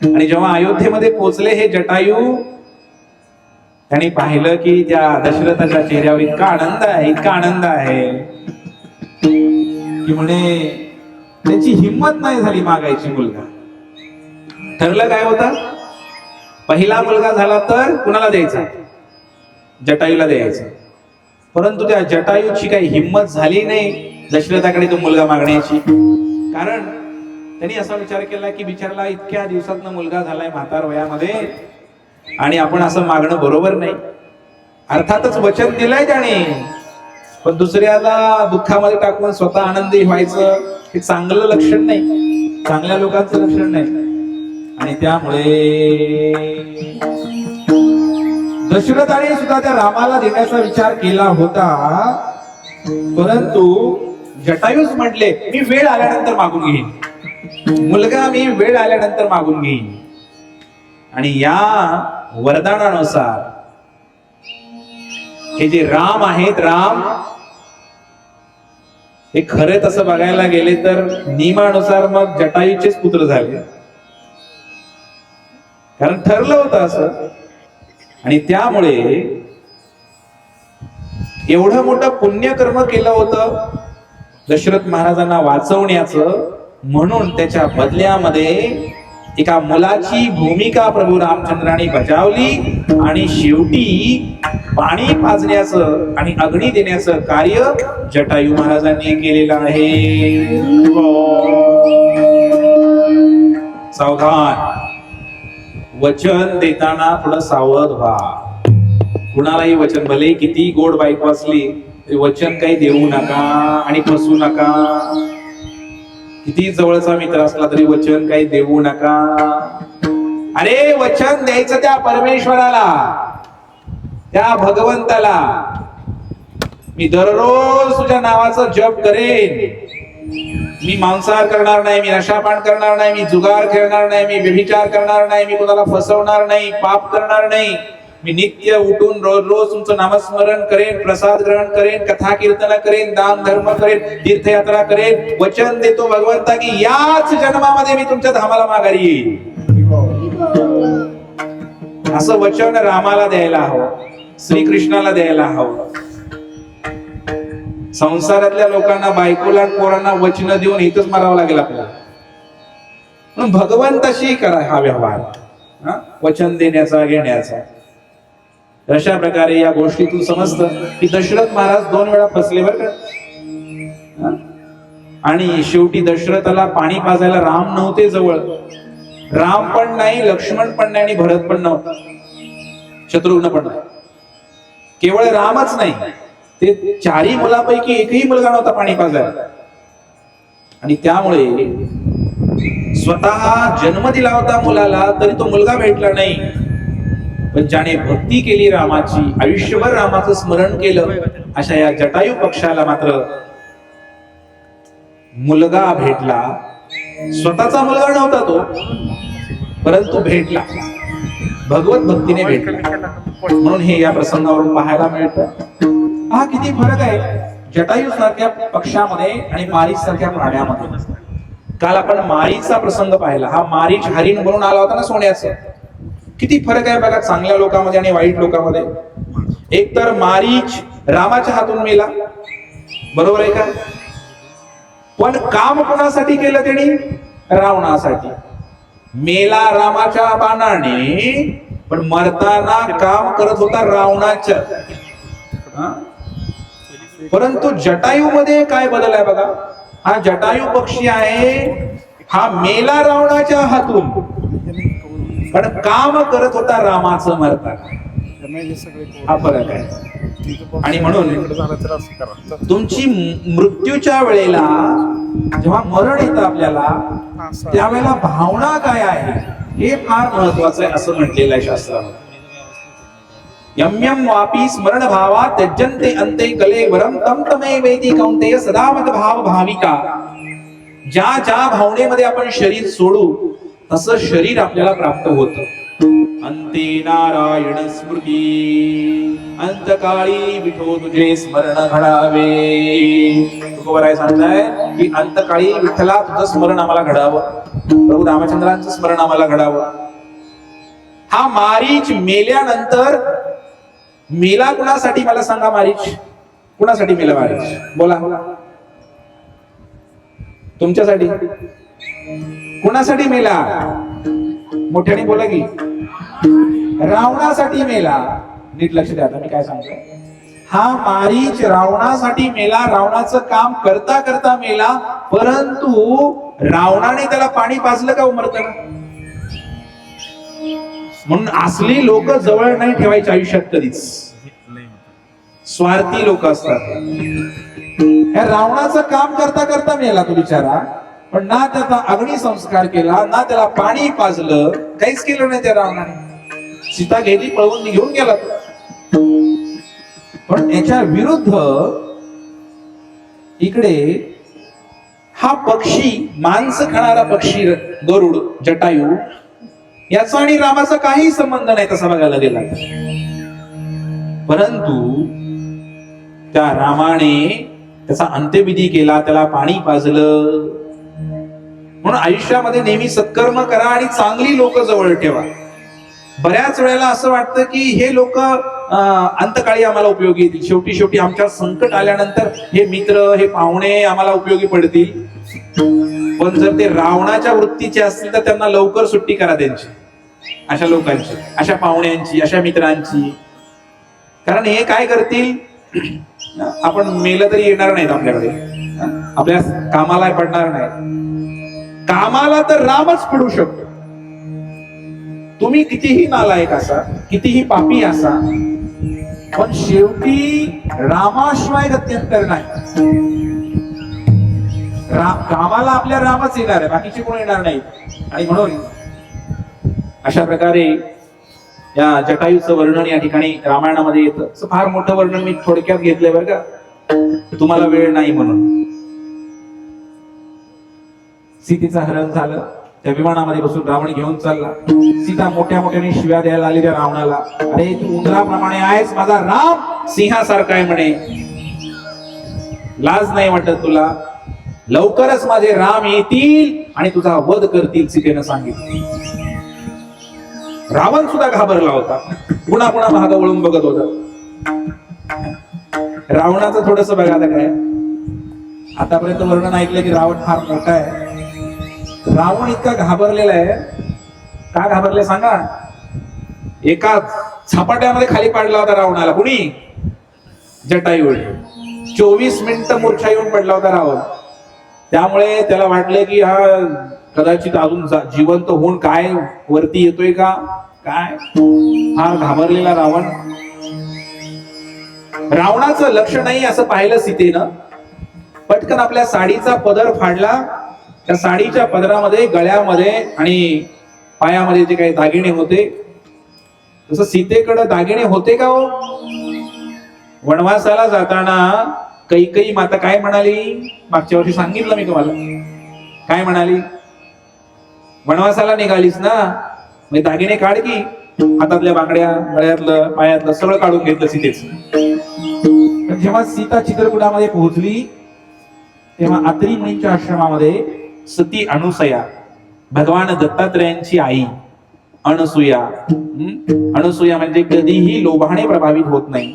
आणि जेव्हा अयोध्येमध्ये पोहोचले हे जटायू, त्यांनी पाहिलं की त्या दशरथाच्या चेहऱ्यावर इतका आनंद आहे, इतका आनंद आहे की म्हणे त्याची हिंमत नाही झाली मागायची मुलगा. ठरलं काय होतं, पहिला मुलगा झाला तर कुणाला द्यायचा, जटायूला द्यायचा. परंतु त्या जटायूची काही हिंमत झाली नाही दशरथाकडे तो मुलगा मागण्याची. कारण त्यांनी असा विचार केला की बिचारला इतक्या दिवसातनं मुलगा झालाय म्हातार वयामध्ये, आणि आपण असं मागणं बरोबर नाही. अर्थातच वचन दिलंय त्याने, पण दुसऱ्याला दुःखामध्ये टाकून स्वतः आनंदी व्हायचं हे चांगलं लक्षण नाही, चांगल्या लोकांचं लक्षण नाही. आणि त्यामुळे दशरथाने सुद्धा त्या रामाला देण्याचा विचार केला होता, परंतु जटायूच म्हटले मी वेळ आल्यानंतर मागून घेईन. मुलगा मी वेळ आल्यानंतर मागून घेईन. आणि या वरदानानुसार हे जे राम आहेत, राम हे खरे तसं बघायला गेले तर नियमानुसार मग जटायूचेच पुत्र झाले, कारण ठरलं होतं असं. आणि त्यामुळे एवढं मोठं पुण्यकर्म केलं होतं दशरथ महाराजांना वाचवण्याचं, म्हणून त्याच्या बदल्यामध्ये एका मुलाची भूमिका प्रभू रामचंद्रांनी बजावली. आणि शेवटी पाणी पाजण्याचं आणि अग्नी देण्याचं कार्य जटायू महाराजांनी केलेलं आहे. सावधान, वचन देताना थोडं सावध व्हा. कुणालाही वचन, भले किती गोड बायको असली तरी वचन काही देऊ नका आणि फसू नका. किती जवळचा मित्र असला तरी वचन काही देऊ नका. अरे वचन द्यायचं त्या परमेश्वराला, त्या भगवंताला. मी दररोज तुझ्या नावाचं जप करेन, मी मांसाहार करणार नाही, मी नशापान करणार नाही, मी जुगार खेळणार नाही, मी व्यभिचार करणार नाही, मी कोणाला फसवणार नाही, पाप करणार नाही. मी नित्य उठून रोज रोज तुमचं नामस्मरण करेन, प्रसाद ग्रहण करेन, कथा कीर्तन करेन, दान धर्म करेन, तीर्थयात्रा करेन. वचन देतो भगवंता की याच जन्मामध्ये मी तुमच्या धामाला माघारी येईल. असं वचन रामाला द्यायला हवं, श्रीकृष्णाला द्यायला हवं. संसारातल्या लोकांना, बायकोला, पोरांना वचन देऊन इथंच मारावं लागेल आपल्याला. म्हणून भगवंताशी करा हा व्यवहार, वचन देण्याचा, घेण्याचा. अशा प्रकारे या गोष्टीतून समजतं की दशरथ महाराज 2 वेळा फसले बरं का. आणि शेवटी दशरथाला पाणी पाजायला राम नव्हते जवळ. राम पण नाही, लक्ष्मण पण नाही आणि भरत पण नव्हता, शत्रुघ्न पण नाही. केवळ रामच नाही, ते 4ही मुलापैकी एकही मुलगा नव्हता पाणी पाजायला. आणि त्यामुळे स्वतः जन्म दिला होता मुलाला, तरी तो मुलगा भेटला नाही. पण ज्याने भक्ती केली रामाची, आयुष्यभर रामाचं स्मरण केलं, अशा या जटायू पक्षाला मात्र मुलगा भेटला. स्वतःचा मुलगा नव्हता तो, परंतु भेटला, भगवत भक्तीने भेटला. म्हणून हे या प्रसंगावरून पाहायला मिळतं हा किती फरक आहे जटायू सारख्या पक्षामध्ये आणि मारीच सारख्या प्राण्यामध्ये. काल आपण मारीचा प्रसंग पाहिला. हा मारीच हरिण बनून आला होता ना सोन्याचं. किती फरक आहे बघा चांगल्या लोकांमध्ये आणि वाईट लोकांमध्ये. एक तर मारीच रामाच्या हातून मेला, बरोबर आहे का? पण काम कोणासाठी केलं त्यांनी? रावणासाठी. मेला रामाच्या बाणाने, पण मरताना काम करत होता रावणाचं. परंतु जटायू मध्ये काय बदल आहे बघा. हा जटायू पक्षी आहे, हा मेला रावणाच्या हातून, पण काम करत होता रामाचं मरताना. हा फरक आहे. आणि म्हणून तुमची मृत्यूच्या वेळेला जेव्हा मरण येतं आपल्याला, त्यावेळेला भावना काय आहे हे फार महत्वाचं आहे असं म्हटलेलं आहे शास्त्रामध्ये. यम्यम वापी स्मरण भावा त्यजन्ते अन्ते कले वरम तम तमे वेदी कौंतेय सदा मत भाव भाविका. ज्या ज्या भावनेमध्ये आपण शरीर सोडू तसं शरीर आपल्याला प्राप्त होतं. अंते नारायण स्मृती अंतकाळी विठो तुझे स्मरण घडावे. तुकोबराय सांगताय की अंतकाळी विठ्ठला तुझं स्मरण आम्हाला घडावं, प्रभू रामचंद्रांचं स्मरण आम्हाला घडावं. हा मारीच मेल्यानंतर मेला कुणासाठी मला सांगा? मारीच कुणासाठी मेला? मारीच बोला, तुमच्यासाठी. कुणासाठी मेला? मोठ्याने बोला की. रावणासाठी मेला. नीट लक्ष द्या मी काय सांगतो. हा मारीच रावणासाठी मेला, रावणाचं काम करता करता मेला. परंतु रावणाने त्याला पाणी पाजलं का उमरताना? म्हणून असली लोक जवळ नाही ठेवायची आयुष्यात कधीच. स्वार्थी लोक असतात. ह्या रावणाचं काम करता करता मेला तो बिचारा, पण ना त्याचा अग्नी संस्कार केला, ना त्याला पाणी पाजलं, काहीच केलं नाही त्या रावणाने. सीता गेली, पळवून घेऊन गेला. पण याच्या विरुद्ध इकडे हा पक्षी, मांस खाणारा पक्षी गरुड जटायू, याचा आणि रामाचा काही संबंध नाही तसा बघायला गेला तर. परंतु त्या रामाने त्याचा अंत्यविधी केला, त्याला पाणी पाजलं. म्हणून आयुष्यामध्ये नेहमी सत्कर्म करा आणि चांगली लोक जवळ ठेवा. बऱ्याच वेळेला असं वाटतं की हे लोक अंतकाळी आम्हाला उपयोगी येतील, शेवटी शेवटी आमच्या संकट आल्यानंतर हे मित्र, हे पाहुणे आम्हाला उपयोगी पडतील. पण जर ते रावणाच्या वृत्तीचे असतील तर त्यांना लवकर सुट्टी करा त्यांची, अशा लोकांची, अशा पाहुण्यांची, अशा मित्रांची. कारण हे काय करतील, आपण मेलं तरी येणार नाहीत आपल्याकडे, आपल्या कामाला पडणार नाही. कामाला तर रामच पडू शकतो. तुम्ही कितीही नालायक असा, कितीही पापी असा, पण शेवटी रामाशिवाय गत्यंतर नाही. कामाला आपल्या रामच येणार आहे, बाकीचे कोण येणार नाही. आणि म्हणून अशा प्रकारे या जटायूचं वर्णन या ठिकाणी रामायणामध्ये येतं. असं फार मोठं वर्णन मी थोडक्यात घेतलंय बरं का, तुम्हाला वेळ नाही म्हणून. सीतेचं हरण झालं, त्या विमानामध्ये बसून रावण घेऊन चालला. सीता मोठ्या मोठ्याने शिव्या द्यायला आली त्या रावणाला. अरे तू उंदराप्रमाणे आहेस, माझा राम सिंहासारखा आहे म्हणे, लाज नाही वाटत तुला? लवकरच माझे राम येतील आणि तुझा वध करतील, सीतेनं सांगितलं. रावण सुद्धा घाबरला होता, पुन्हा पुन्हा मागं वळून बघत होता. रावणाचं थोडस बघा आता काय, आतापर्यंत वर्णन ऐकलं की रावण फार मोठा आहे. रावण इतका घाबरलेला आहे. का घाबरले सांगा? एका झपाट्यामध्ये खाली पाडला होता रावणाला. कुणी? जटायू. 24 मिनिटं मूर्छा येऊन पडला होता रावण. त्यामुळे त्याला वाटले की हा कदाचित अजून जिवंत होऊन काय वरती येतोय का काय. हा घाबरलेला रावण. रावणाचं लक्ष नाही असं पाहिलं सीतेनं. पटकन आपल्या साडीचा पदर फाडला. त्या साडीच्या पदरामध्ये, गळ्यामध्ये आणि पायामध्ये जे काही दागिने होते, तसं सीतेकडे दागिने होते का हो? वनवासाला जाताना कैकेयी माता काय म्हणाली? मागच्या वर्षी सांगितलं मी तुम्हाला. काय म्हणाली? वनवासाला निघालीस ना, मग दागिने काढ की. हातातल्या बांगड्या, गळ्यातलं, पायातलं सगळं काढून घेतलं सीतेच. पण जेव्हा सीता चित्रकूटामध्ये पोहोचली तेव्हा अत्री मुनींच्या आश्रमामध्ये सती अनुसया, भगवान दत्तात्रयांची आई अनसूया, अनसूया म्हणजे कधीही लोभाने प्रभावित होत नाही.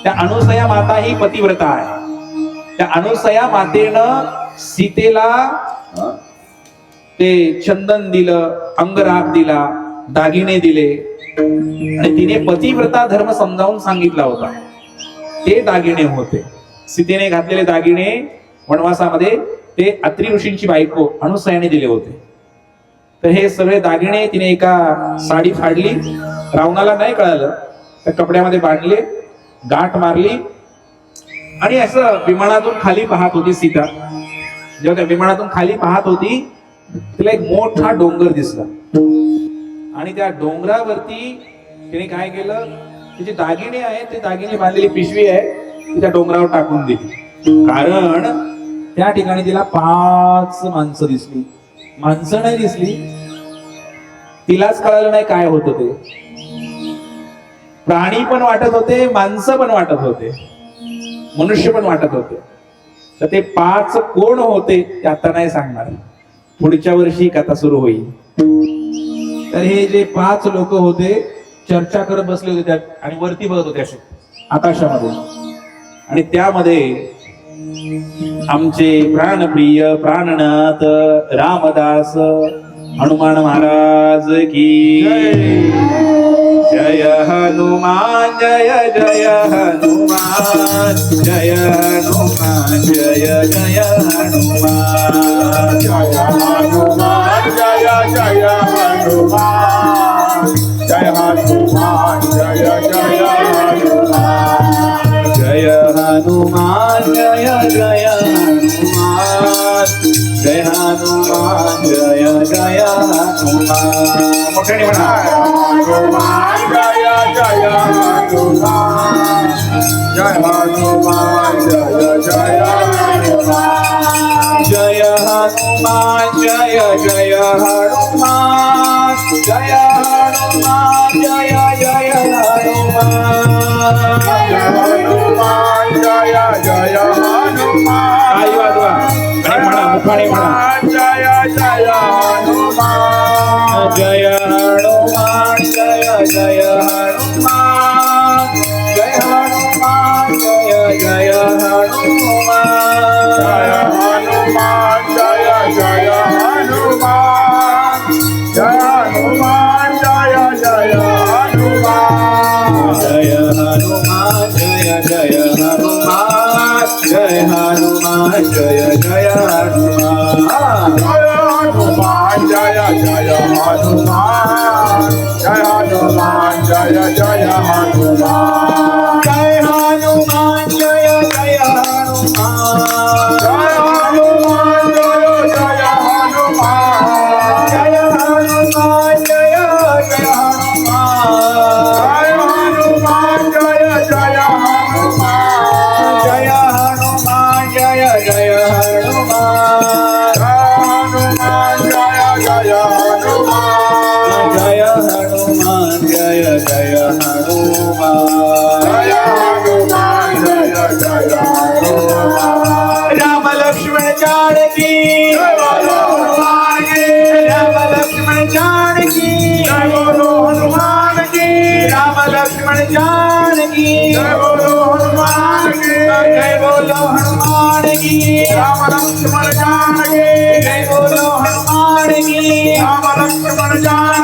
त्या अनुसया माता ही पतिव्रता आहे. त्या अनुसया मातेनं सीतेला ते चंदन दिलं, अंगराग दिला, दागिने दिले आणि तिने पतिव्रता धर्म समजावून सांगितला होता. ते दागिने होते. सीतेने घातलेले दागिने वनवासामध्ये ते अत्री ऋषींची बायको अनुसयाने दिले होते. तर हे सगळे दागिने तिने एका साडी फाडली. रावणाला नाही कळालं. त्या कपड्यामध्ये बांधले, गाठ मारली आणि असं विमानातून खाली पाहत होती सीता. जेव्हा त्या विमानातून खाली पाहत होती तिला एक मोठा डोंगर दिसला आणि त्या डोंगरावरती तिने काय केलं, तिचे दागिने आहेत, ते दागिने बांधलेली पिशवी आहे, ती त्या डोंगरावर टाकून दिली. कारण त्या ठिकाणी तिला 5 माणसं दिसली. माणसं नाही दिसली, तिलाच कळालं नाही काय होतं ते. प्राणी पण वाटत होते, माणसं पण वाटत होते, मनुष्य पण वाटत होते. तर ते 5 कोण होते ते आता नाही सांगणार, पुढच्या वर्षी कथा सुरू होईल. तर हे जे 5 लोक होते चर्चा करत बसले होते त्या आणि वरती बघत होते असे आकाशामध्ये. आणि त्यामध्ये आमचे प्राणप्रिय प्राणनाथ रामदास हनुमान महाराज की जय हनुमान जय जय हनुमान जय हनुमान जय जय हनुमान जय हनुमान जय जय हनुमान जय हनुमान जय जय हनुमान जय हनुमान जय जय हनुमान जय हनुमान जय जय हनुमान. मोठ्याने म्हणा. हनुमान जय जय हनुमान जय हनुमान जय जय हनुमान जय हनुमान जय जय हनुमान जय हनुमान जय जय हनुमान जय हनुमान जय जय हनुमान आई वाजवा आणि म्हणा मुखाने म्हणा जय जय हनुमान जय हनुमान जय जय हनुमान जय हनुमान जय जय हनुमान जय हनुमान जय जय हनुमान जय हनुमान जय जय हनुमान जय हनुमान जय जय हनुमान जय हनुमान जय जय हनुमान जय हनुमान जय जय हनुमान जय हनुमान जय जय हनुमान जय हनुमान जय जय हनुमान जय हनुमान जय जय हनुमान जय हनुमान जय जय हनुमान जय हनुमान जय जय हनुमान जय हनुमान जय जय हनुमान जय हनुमान जय जय हनुमान जय हनुमान जय हनुमान जय जय हनुमान राम लक्ष्मण जानकी जय बोलो हनुमान की राम लक्ष्मण जानकी जय बोलो हनुमान की राम लक्ष्मण जानकी जय बोलो हनुमान की जय बोलो हनुमान की राम लक्ष्मण जानकी जय बोलो हनुमान की राम लक्ष्मण जानकी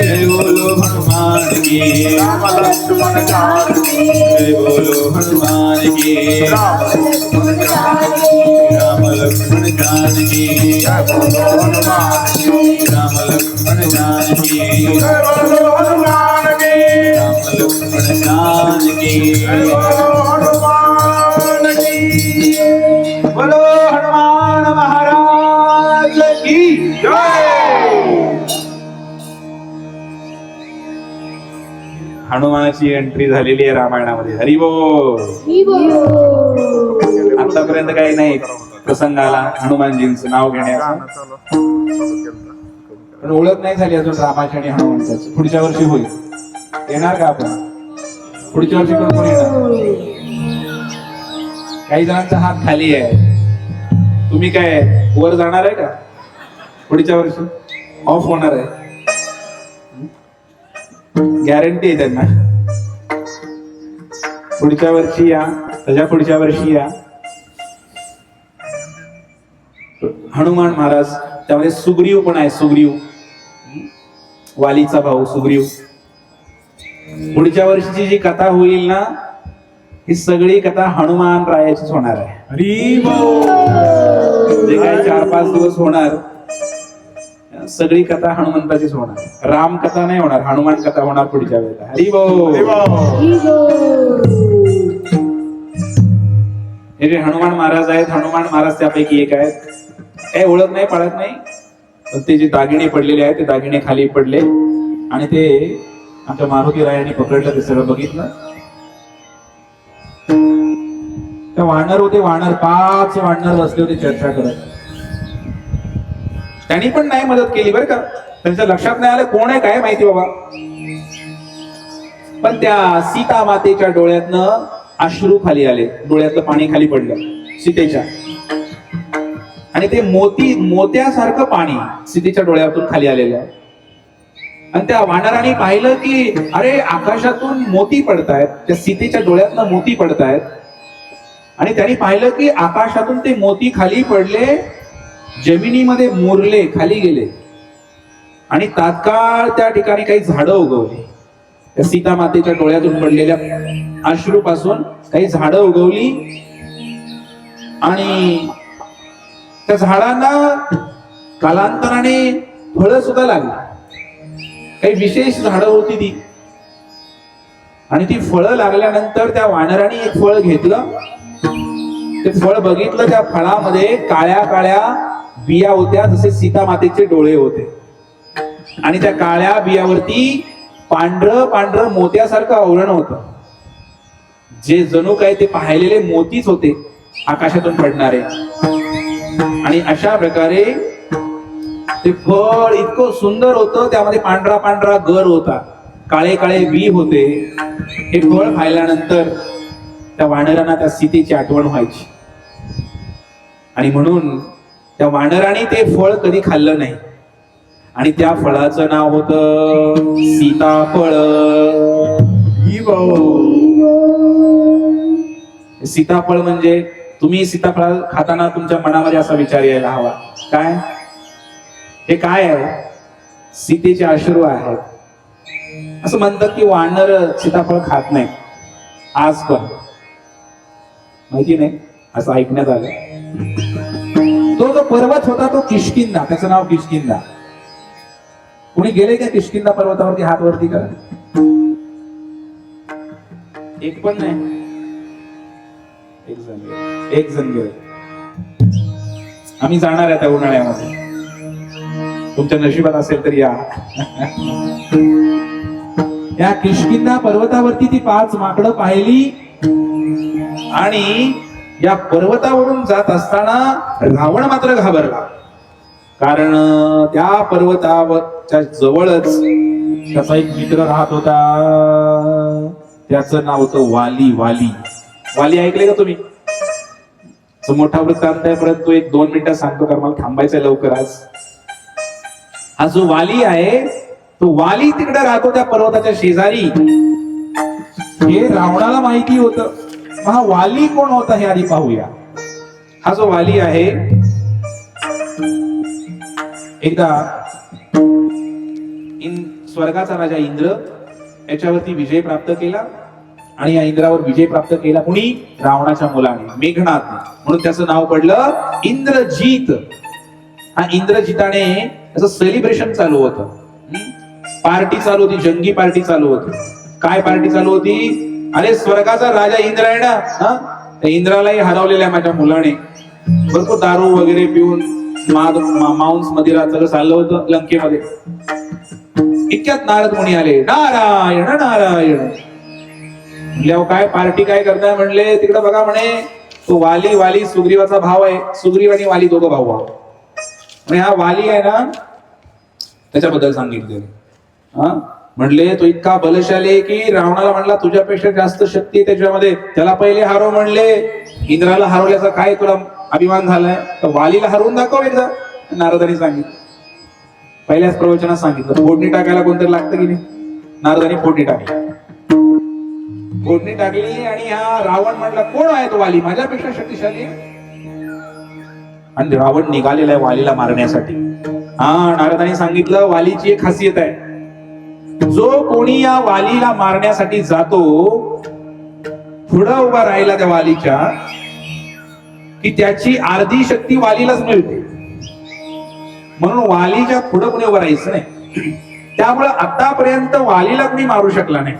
जय बोलो हनुमान की राम लक्ष्मण जानकी जय बोलो हनुमान की राम लक्ष्मण जानकी राम लक्ष्मण जानकी जय बोलो हनुमान की राम लक्ष्मण जानकी जय बोलो हनुमान की राम लक्ष्मण जानकी जय बोलो हनुमान की बोलो हनुमान महाराज की जय हनुमानाची एंट्री झालेली आहे रामायणामध्ये हरिबोल आतापर्यंत काही नाही प्रसंग आला हनुमानजींचं नाव घेण्याचा पण ओळख नाही झाली अजून रामाची आणि हनुमंताची पुढच्या वर्षी होईल येणार का आपण पुढच्या वर्षी कोण येणार काही जणांचा हात खाली आहे तुम्ही काय वर जाणार आहे का पुढच्या वर्षी ऑफ होणार आहे गॅरंटी आहे त्यांना पुढच्या वर्षी या त्याच्या पुढच्या वर्षी या हनुमान महाराज त्यामध्ये सुग्रीव पण आहे सुग्रीव वालीचा भाऊ सुग्रीव पुढच्या वर्षीची जी कथा होईल ना ही सगळी कथा हनुमान रायाचीच होणार आहे हरी बोल जे काही 4-5 दिवस होणार सगळी कथा हनुमंताचीच होणार राम कथा नाही होणार हनुमान कथा होणार पुढच्या वेळेला हरी बोल हे जे हनुमान महाराज आहेत हनुमान महाराज त्यापैकी एक आहेत काही ओळख नाही पाळत नाही पण ते जे दागिने पडलेले आहेत ते दागिने खाली पडले आणि ते आमच्या मारुती रायाने पकडलं ते सगळं बघितलं त्या वानर होते वानर 5 वानर बसले होते चर्चा करत त्यांनी पण नाही मदत केली बरं का त्यांच्या लक्षात नाही आलं कोण आहे काय माहिती बाबा पण त्या सीता मातेच्या डोळ्यातनं अश्रू खाली आले डोळ्यातलं पाणी खाली पडलं सीतेच्या आणि ते मोत्यासारखं पाणी सीतेच्या डोळ्यातून खाली आलेलं आणि त्या वानराने पाहिलं की अरे आकाशातून मोती पडतायत त्या सीतेच्या डोळ्यातनं मोती पडतायत आणि त्यांनी पाहिलं की आकाशातून ते मोती खाली पडले जमिनीमध्ये मुरले खाली गेले आणि तात्काळ त्या ठिकाणी काही झाडं उगवली त्या सीता मातेच्या डोळ्यातून पडलेल्या अश्रूपासून काही झाडं उगवली आणि त्या झाडांना कालांतराने फळं सुद्धा लागली काही विशेष झाडं होती ती आणि ती फळं लागल्यानंतर त्या वानराने एक फळ घेतलं ते फळ बघितलं त्या फळामध्ये काळ्या काळ्या बिया होत्या जसे सीता मातेचे डोळे होते आणि त्या काळ्या बियावरती पांढरं पांढरं मोत्यासारखं आवरण होतं जे जणू काय ते पाहिलेले मोतीच होते आकाशातून पडणारे आणि अशा प्रकारे ते फळ इतकं सुंदर होतं, त्यामध्ये पांढरा पांढरा गर होता, काळे काळे बी होते. हे फळ खाल्ल्यानंतर त्या वानरांना त्या सीतेची आठवण व्हायची आणि म्हणून त्या वानराने ते फळ कधी खाल्लं नाही आणि त्या फळाचं नाव होतं सीताफळ. ही भाऊ सीताफळ म्हणजे तुम्ही सीताफळ खाताना तुमच्या मनामध्ये असा विचार यायला हवा, काय हे काय आहे? सीतेचे अश्रू आहेत. असं म्हणतात की वानर सीताफळ खात नाही आज पण, माहिती नाही, असं ऐकण्यात आलं. तो जो पर्वत होता तो किष्किंधा, त्याचं नाव किष्किंधा. कुणी गेले का किष्किंधा पर्वतावरती? हात वरती करा. एक पण नाही, एक जण गेले. आम्ही जाणार आहे त्या उन्हाळ्यामध्ये, तुमच्या नशिबात असेल तर या. या किष्किंधा पर्वतावरती ती 5 माकडं पाहिली आणि या पर्वतावरून जात असताना रावण मात्र घाबरला, कारण त्या पर्वताच्या जवळच त्याचा एक मित्र राहत होता. त्याचं नाव होतं वाली. वाली ऐकले का तुम्ही? मोठा वृत्तांत आहे, परंतु 1-2 मिनिटं सांगतो, कारण मला थांबायचंय लवकर आज. हा जो वाली आहे तो वाली तिकडे राहतो त्या पर्वताच्या शेजारी. हे रावणाला माहिती होतं. हा वाली कोण होता हे आधी पाहूया. हा जो वाली आहे, एकदा स्वर्गाचा राजा इंद्र याच्यावरती विजय प्राप्त केला आणि या इंद्रावर विजय प्राप्त केला कुणी? रावणाच्या मुलाने, मेघनाथने. म्हणून त्याचं नाव पडलं इंद्रजीत. हा इंद्रजिताने त्याचं सेलिब्रेशन चालू होतं, पार्टी चालू होती, जंगी पार्टी चालू होती. काय पार्टी चालू होती? अरे स्वर्गाचा राजा इंद्र आहे ना, त्या इंद्रालाही हरवलेल्या माझ्या मुलाने. भरपूर दारू वगैरे पिऊन मांस मदिरा सगळं चाललं होतं लंकेमध्ये. इतक्यात नारद मुनी आले. नारायण नारायण म्हणल्यावर काय पार्टी काय करताय म्हणले, तिकडे बघा म्हणे, तो वाली सुग्रीवाचा भाव आहे. सुग्रीव आणि वाली दोघं भाऊ भाऊ. आणि हा वाली आहे ना, त्याच्याबद्दल सांगितले. म्हणले तो इतका बलशाली की रावणाला म्हणला तुझ्यापेक्षा जास्त शक्ती आहे त्याच्यामध्ये, त्याला पहिले हारो म्हणले. इंद्राला हरवल्याचा काय तुला अभिमान झालाय, तर वालीला हरवून दाखव एकदा. नारदांनी सांगितलं, पहिल्याच प्रवचनात सांगितलं. फोडणी टाकायला कोणतरी लागतं की नाही? नारदांनी फोडणी टाकली. फोडणी टाकली आणि हा रावण म्हणला कोण आहे तो वाली, माझ्यापेक्षा शक्तिशाली. आणि रावण निघालेला आहे वालीला मारण्यासाठी. नारदांनी सांगितलं वालीची एक खासियत आहे, जो कोणी या वालीला मारण्यासाठी जातो, पुढं उभा राहिला त्या वालीच्या, की त्याची अर्धी शक्ती वालीलाच मिळते. म्हणून वालीच्या पुढं कोणी उभं राहायचं नाही. त्यामुळे आतापर्यंत वालीला कोणी मारू शकला नाही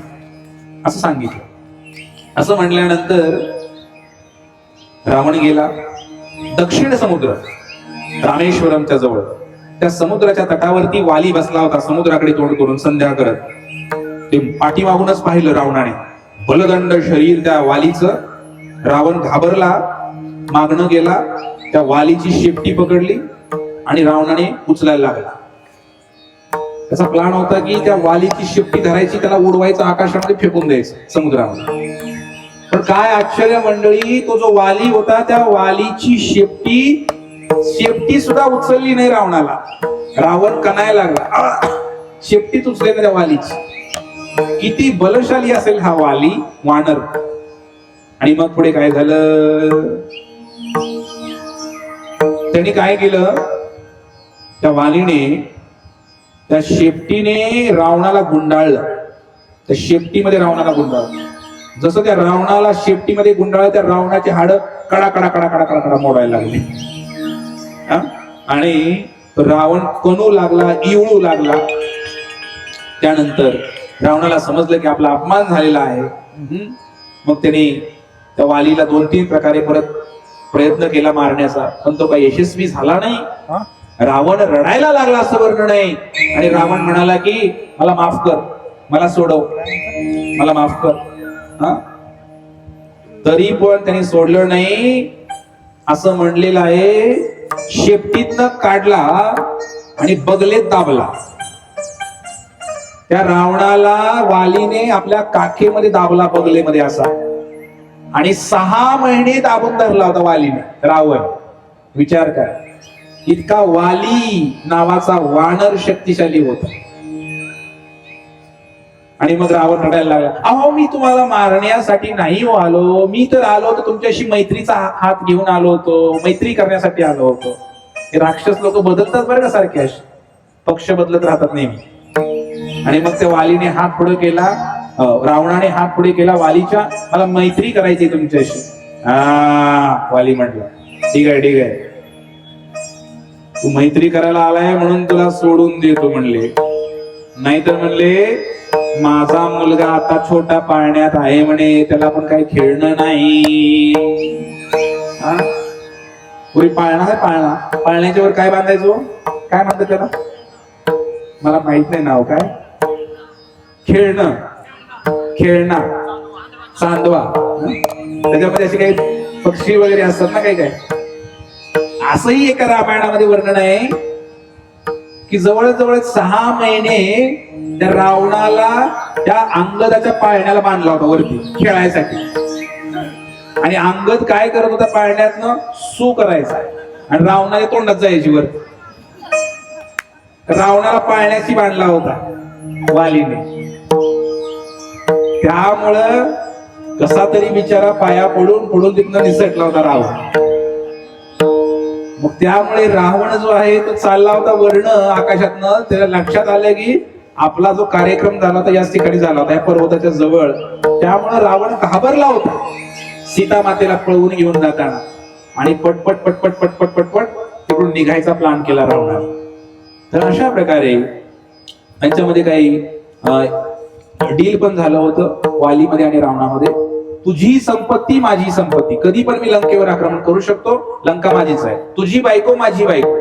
असं सांगितलं. असं म्हणल्यानंतर रावण गेला दक्षिण समुद्र, रामेश्वरमच्या जवळ. त्या समुद्राच्या तटावरती वाली बसला होता, समुद्राकडे तोंड करून संध्या करत. ते पाठीमागूनच पाहिलं रावणाने, बलदंड शरीर त्या वालीचं. रावण घाबरला, मागणं गेला, त्या वालीची शेपटी पकडली आणि रावणाने उचलायला लागला. त्याचा प्लान होता की त्या वालीची शेपटी धरायची, त्याला उडवायचं, आकाशामध्ये फेकून द्यायचं समुद्रामध्ये. पण काय आश्चर्य मंडळी, तो जो वाली होता त्या वालीची शेपटी सुद्धा उचलली नाही रावणाला. रावण कणायला लागला, शेपटीच उचलली नाही त्या वालीची. किती बलशाली असेल हा वाली वानर. आणि मग पुढे काय झालं, त्यांनी काय केलं, त्या वालीने त्या शेपटीने रावणाला गुंडाळलं. त्या शेपटीमध्ये रावणाला गुंडाळलं. जसं त्या रावणाला शेपटीमध्ये गुंडाळलं, त्या रावणाचे हाड कडा कडा कडा कडा कडा कडा मोडायला लागले. आणि रावण कणू लागला, इवळू लागला. त्यानंतर रावणाला समजलं की आपला अपमान झालेला आहे. मग त्याने त्या वालीला 2-3 प्रकारे परत प्रयत्न केला मारण्याचा, पण तो काही यशस्वी झाला नाही. रावण रडायला लागला असं वर्णन नाही. आणि रावण म्हणाला की मला माफ कर, मला सोडव, मला माफ कर. तरी पण त्याने सोडलं नाही. असं म्हणलेलं आहे शेपटीतनं काढला आणि बगलेत दाबला. त्या रावणाला वालीने आपल्या काखेमध्ये दाबला, बगलेमध्ये असा, आणि 6 महिने दाबून धरला होता वालीने रावण. विचार करा, इतका वाली नावाचा वानर शक्तिशाली होता. आणि मग रावण रडायला लागला, अहो मी तुम्हाला मारण्यासाठी नाही हो आलो, मी तर आलो होतो तुमच्याशी मैत्रीचा हात घेऊन आलो होतो, मैत्री करण्यासाठी आलो होतो. हे राक्षस लोक बदलतात बरं का, सारखे असे पक्ष बदलत राहतात नेहमी. आणि मग त्या वालीने हात पुढे केला, रावणाने हात पुढे केला वालीच्या, मला मैत्री करायची तुमच्याशी. वाली म्हटलं, ठीक आहे ठीक आहे, तू मैत्री करायला आलाय म्हणून तुला सोडून देतो म्हणले. नाहीतर म्हणले माझा मुलगा आता छोटा पाळण्यात आहे म्हणे, त्याला पण काही खेळणं नाही. पुरी पाळणा आहे, पाळणा, पाळण्याच्या वर काय बांधायचो, काय म्हणतात त्याला, मला माहित नाही नाव काय, खेळणं, खेळणा, चांदवा, त्याच्यामध्ये असे काही पक्षी वगैरे असतात ना काही काय. असंही एका रामायणामध्ये वर्णन आहे की जवळजवळ 6 महिने त्या रावणाला त्या अंगदाच्या पाळण्याला बांधला होता वरती खेळायसाठी. आणि अंगद काय करत होता, पाळण्यातनं सू करायचा आणि रावणाच्या तोंडात जायची वर. रावणाला पाळण्याशी बांधला होता वालीने. त्यामुळं कसा तरी बिचारा पाया पडून पडून तिथनं निसटला होता रावण. मग त्यामुळे रावण जो आहे तो चालला होता वर्ण आकाशातनं. त्याला लक्षात आलं की आपला जो कार्यक्रम झाला होता याच ठिकाणी झाला होता, या पर्वताच्या जवळ. त्यामुळे रावण घाबरला होता सीता मातेला पळवून घेऊन जाताना. आणि पटपट पटपट पटपट पटपट तिकडून निघायचा प्लान केला रावणाने. तर अशा प्रकारे त्यांच्यामध्ये काही डील पण झालं होतं वालीमध्ये आणि रावणामध्ये. तुझी संपत्ती माझी संपत्ती, कधी पण मी लंकेवर आक्रमण करू शकतो, लंका माझीच आहे. तुझी बायको माझी बायको,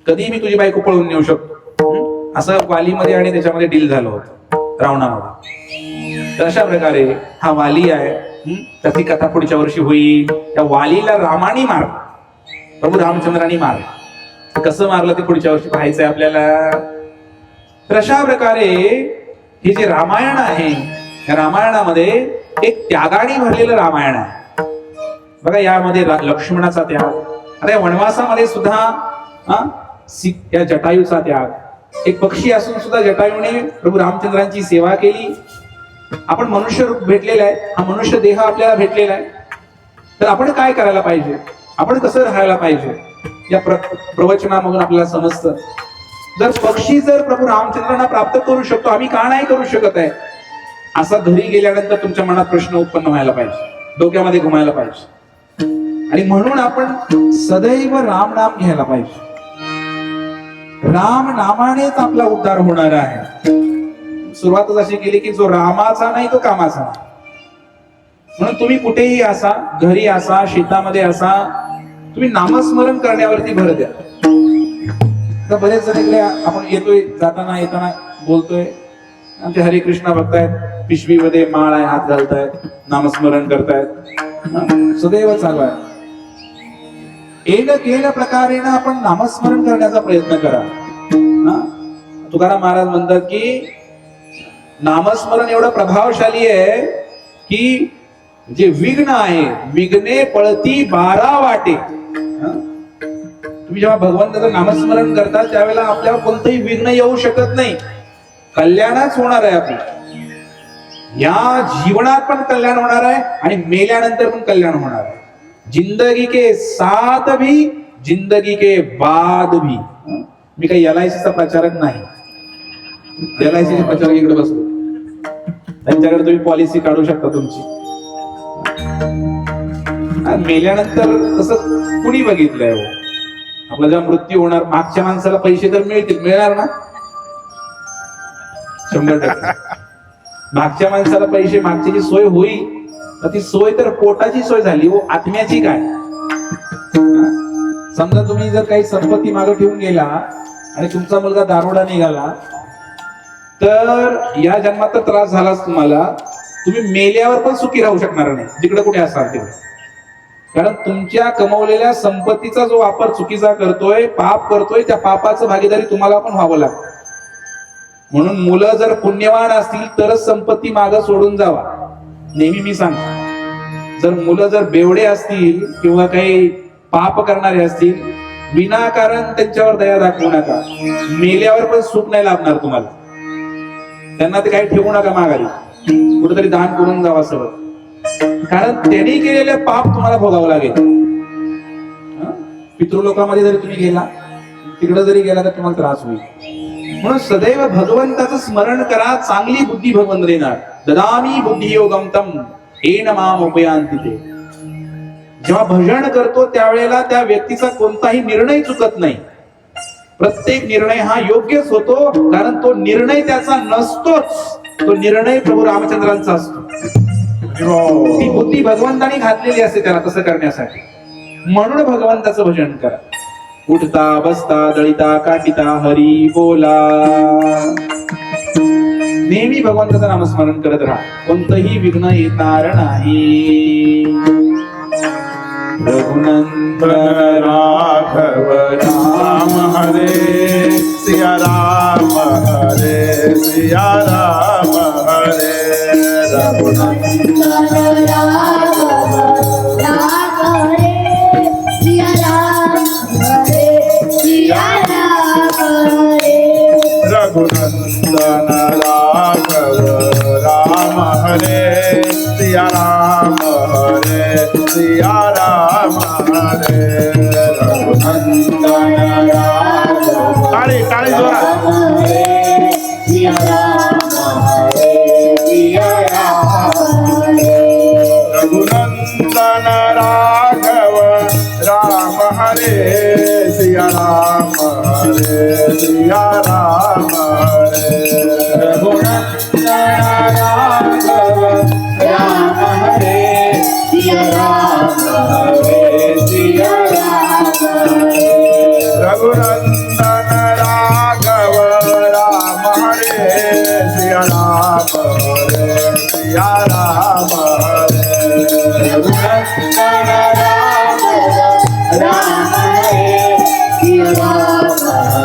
कधी मी तुझी बायको पळवून नेऊ शकतो. असं वालीमध्ये आणि त्याच्यामध्ये डील झालं होतं रावणामध्ये. तर अशा प्रकारे हा वाली आहे, त्याची कथा पुढच्या वर्षी होईल. त्या वालीला रामाने मार, प्रभू रामचंद्रांनी मार. कसं मारलं ते पुढच्या वर्षी पाहायचंय आपल्याला. तर अशा प्रकारे हे जे रामायण आहे, या रामायणामध्ये एक त्यागाने भरलेलं रामायण आहे बघा. यामध्ये लक्ष्मणाचा त्याग, आता या वनवासामध्ये सुद्धा या जटायूचा त्याग. एक पक्षी असून सुद्धा जटायूने प्रभू रामचंद्रांची सेवा केली. आपण मनुष्य रूप भेटलेला आहे, हा मनुष्य देह आपल्याला भेटलेला आहे. तर आपण काय करायला पाहिजे, आपण कसं राहायला पाहिजे, या प्रवचनामधून आपल्याला समजतं. जर पक्षी जर प्रभू रामचंद्रांना प्राप्त करू शकतो, आम्ही का नाही करू शकत आहे, असा घरी गेल्यानंतर तुमच्या मनात प्रश्न उत्पन्न व्हायला पाहिजे, डोक्यामध्ये घुमायला पाहिजे. आणि म्हणून आपण सदैव राम नाम घ्यायला पाहिजे. राम नामानेच आपला उद्धार होणार आहे. सुरुवातच अशी केली की जो रामाचा नाही तो कामाचा. म्हणून तुम्ही कुठेही असा, घरी असा, शेतामध्ये असा, तुम्ही नामस्मरण करण्यावरती भर द्या. तर बरेच जण इकडे आपण येतोय, जाताना येताना बोलतोय, आमचे हरे कृष्णा बघतायत, पिशवीमध्ये माळ आहे, हात घालतायत, नामस्मरण करतायत, सदैव चालू आहे. एक केल्या प्रकारेनं आपण नामस्मरण करण्याचा प्रयत्न करा. तुकाराम महाराज म्हणतात की नामस्मरण एवढं प्रभावशाली आहे की जे विघ्न आहे, विघ्ने पळती 12 वाटे. तुम्ही जेव्हा भगवंताचं नामस्मरण करता त्यावेळेला आपल्याला कोणतंही विघ्न येऊ शकत नाही, कल्याणच होणार आहे. आपलं या जीवनात पण कल्याण होणार आहे आणि मेल्यानंतर पण कल्याण होणार आहे. जिंदगी के साथ भी, जिंदगी के बाद भी. मी काही LIC चा प्रचारक नाही, LIC चे प्रचारक इकडे बसतो, त्यांच्याकडे तुम्ही पॉलिसी काढू शकता तुमची. मेल्यानंतर तसं कुणी बघितलंय हो? आपला जेव्हा मृत्यू होणार, मागच्या माणसाला पैसे तर मिळतील, मिळणार ना 100%. मागच्या माणसाला पैसे, मागची जी सोय होईल, ती सोय तर पोटाची सोय झाली हो, आत्म्याची काय. समजा तुम्ही जर काही संपत्ती मागे ठेवून गेला आणि तुमचा मुलगा दारोडा निघाला, तर या जन्मात तर त्रास झालाच तुम्हाला, तुम्ही मेल्यावर पण सुखी राहू शकणार नाही, जिकडे कुठे असाल तिकडे. कारण तुमच्या कमवलेल्या संपत्तीचा जो वापर चुकीचा करतोय, पाप करतोय, त्या पापाचं भागीदारी तुम्हाला पण व्हावं लागतं. म्हणून मुलं जर पुण्यवान असतील तरच संपत्ती मागं सोडून जावा. नेहमी मी सांगतो, जर मुलं जर बेवडे असतील किंवा काही पाप करणारे असतील, विनाकारण त्यांच्यावर दया दाखवू नका. मेल्यावर पण सुख नाही लाभणार तुम्हाला. त्यांना ते काही ठेवू नका माघारी, कुठेतरी दान करून जावा सगळं. कारण त्यांनी केलेले पाप तुम्हाला भोगावं लागेल. पितृलोकामध्ये जरी तुम्ही गेला, तिकडे जरी गेला तर तुम्हाला त्रास होईल. म्हणून सदैव भगवंताचं स्मरण करा. चांगली बुद्धी भगवंत देणार. ददामी बुद्धियोगम तम येन माम उपयांति ते. जेव्हा भजन करतो त्यावेळेला त्या व्यक्तीचा कोणताही निर्णय चुकत नाही. प्रत्येक निर्णय हा योग्यच होतो, कारण तो निर्णय त्याचा नसतोच, तो निर्णय प्रभू रामचंद्रांचा असतो. ती बुद्धी भगवंतानी घातलेली असते त्याला तसं करण्यासाठी. म्हणून भगवंताचं भजन करा. उठता बसता दळिता काटिता हरी बोला. नेहमी भगवंताचं नामस्मरण करत राहा. कोणतंही विघ्न येणार नाही. रघुनंदन राघव राम हरे सिया राम हरे सिया राम हरे. रघुनंदन रघुनंदन राघव राम हरे सिया राम हरे सिया राम हरे. रघुनंदन राघव टाळी टाळी जोरात. रघुनंदन राघव राम हरे सिया राम हरे सिया राम हरे. रघुनंदन राघव राम हरे सिया राम हरे सिया राम हरे. रघुनंदन राघव राम हरे सिया राम हरे सिया राम हरे. रघुनंदन राम हरे सिया राम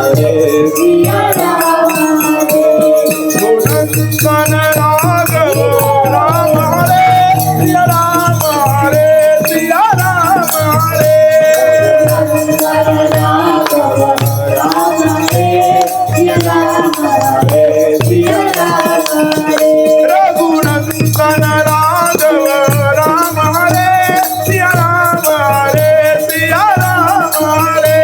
हरे सिया राम हरे. रघुनंदन राघव राम हरे सिया राम हरे सिया राम हरे. रघुनंदन राघव राम हरे सिया राम हरे सिया राम हरे. रघुनंदन राघव राम हरे सिया राम हरे सिया राम हरे.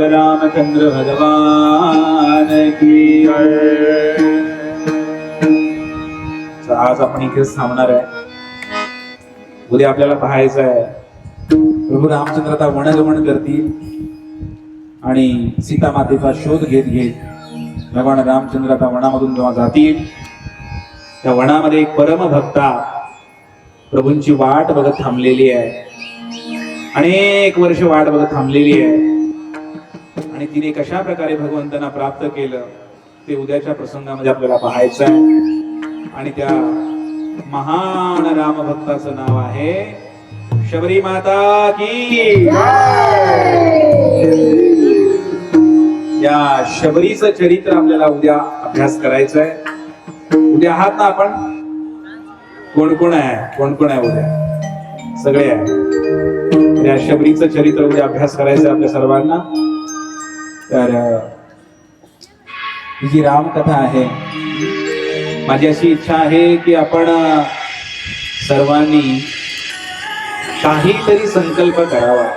रामचंद्र भगवान की जय. आज आपण इथेच थांबणार आहे. उद्या आपल्याला पाहायचं आहे प्रभू रामचंद्र आता वनगमन करतील आणि सीता मातेचा शोध घेत घेत भगवान रामचंद्र आता वनामधून जेव्हा जातील, त्या वनामध्ये एक परम भक्ता प्रभूंची वाट बघत थांबलेली आहे. अनेक वर्ष वाट बघत थांबलेली आहे आणि तिने कशा प्रकारे भगवंतांना प्राप्त केलं ते उद्याच्या प्रसंगामध्ये आपल्याला पाहायचं आहे. आणि त्या महान राम भक्ताचं नाव आहे शबरी माता की या शबरीचं चरित्र आपल्याला उद्या अभ्यास करायचं आहे. उद्या आहात ना आपण? कोण कोण आहे उद्या? सगळे आहे. या शबरीचं चरित्र उद्या अभ्यास करायचं आहे आपल्या सर्वांना. तर ही जी रामकथा आहे, माझी अशी इच्छा आहे की आपण सर्वांनी काहीतरी संकल्प करावा.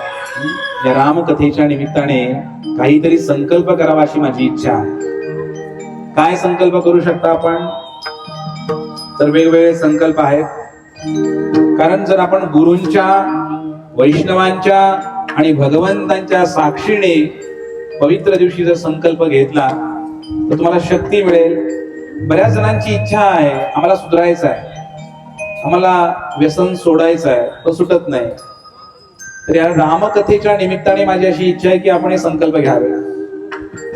या रामकथेच्या निमित्ताने काहीतरी संकल्प करावा अशी माझी इच्छा आहे. काय संकल्प करू शकता आपण? तर वेगवेगळे संकल्प आहेत. कारण जर आपण गुरूंच्या, वैष्णवांच्या आणि भगवंतांच्या साक्षीने पवित्र दिवशी जर संकल्प घेतला तर तुम्हाला शक्ती मिळेल. बऱ्याच जणांची इच्छा आहे, आम्हाला सुधारायचं आहे, आम्हाला व्यसन सोडायचं आहे, तो सुटत नाही. तर या रामकथेच्या निमित्ताने माझी अशी इच्छा आहे की आपण हे संकल्प घ्यावे.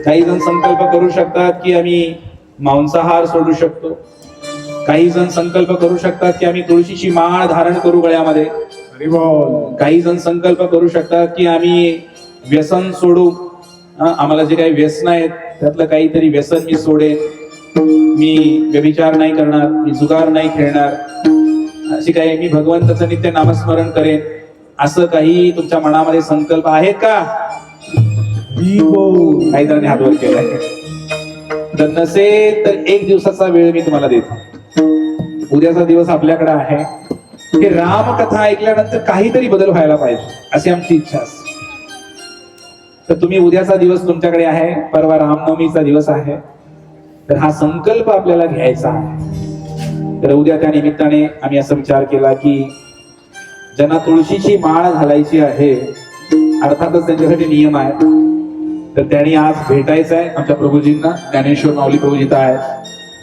काही जण संकल्प करू शकतात की आम्ही मांसाहार सोडू शकतो. काही जण संकल्प करू शकतात की आम्ही तुळशीची माळ धारण करू गळ्यामध्ये. काही जण संकल्प करू शकतात की आम्ही व्यसन सोडू. आम्हाला जे काही व्यसन आहेत त्यातलं काहीतरी व्यसन मी सोडेन, मी व्यभिचार नाही करणार, मी जुगार नाही खेळणार, अशी काही मी भगवंताचं नित्य नामस्मरण करेन, असं काही तुमच्या मनामध्ये संकल्प आहेत का? काही जणांनी हात वर केलाय. तर नसेल तर 1 दिवसाचा वेळ मी तुम्हाला देतो. उद्याचा दिवस आपल्याकडे आहे. हे रामकथा ऐकल्यानंतर काहीतरी बदल व्हायला पाहिजे अशी आमची इच्छा असते. तर तुम्ही उद्याचा दिवस तुमच्याकडे आहे, परवा रामनवमीचा दिवस आहे, तर हा संकल्प आपल्याला घ्यायचा आहे. तर उद्या त्या निमित्ताने आम्ही असा विचार केला की ज्यांना तुळशीची माळ घालायची आहे, अर्थातच त्यांच्यासाठी नियम आहे, तर त्यांनी आज भेटायचं आहे आमच्या प्रभूजींना. ज्ञानेश्वर माऊली प्रभू जिथं आहेत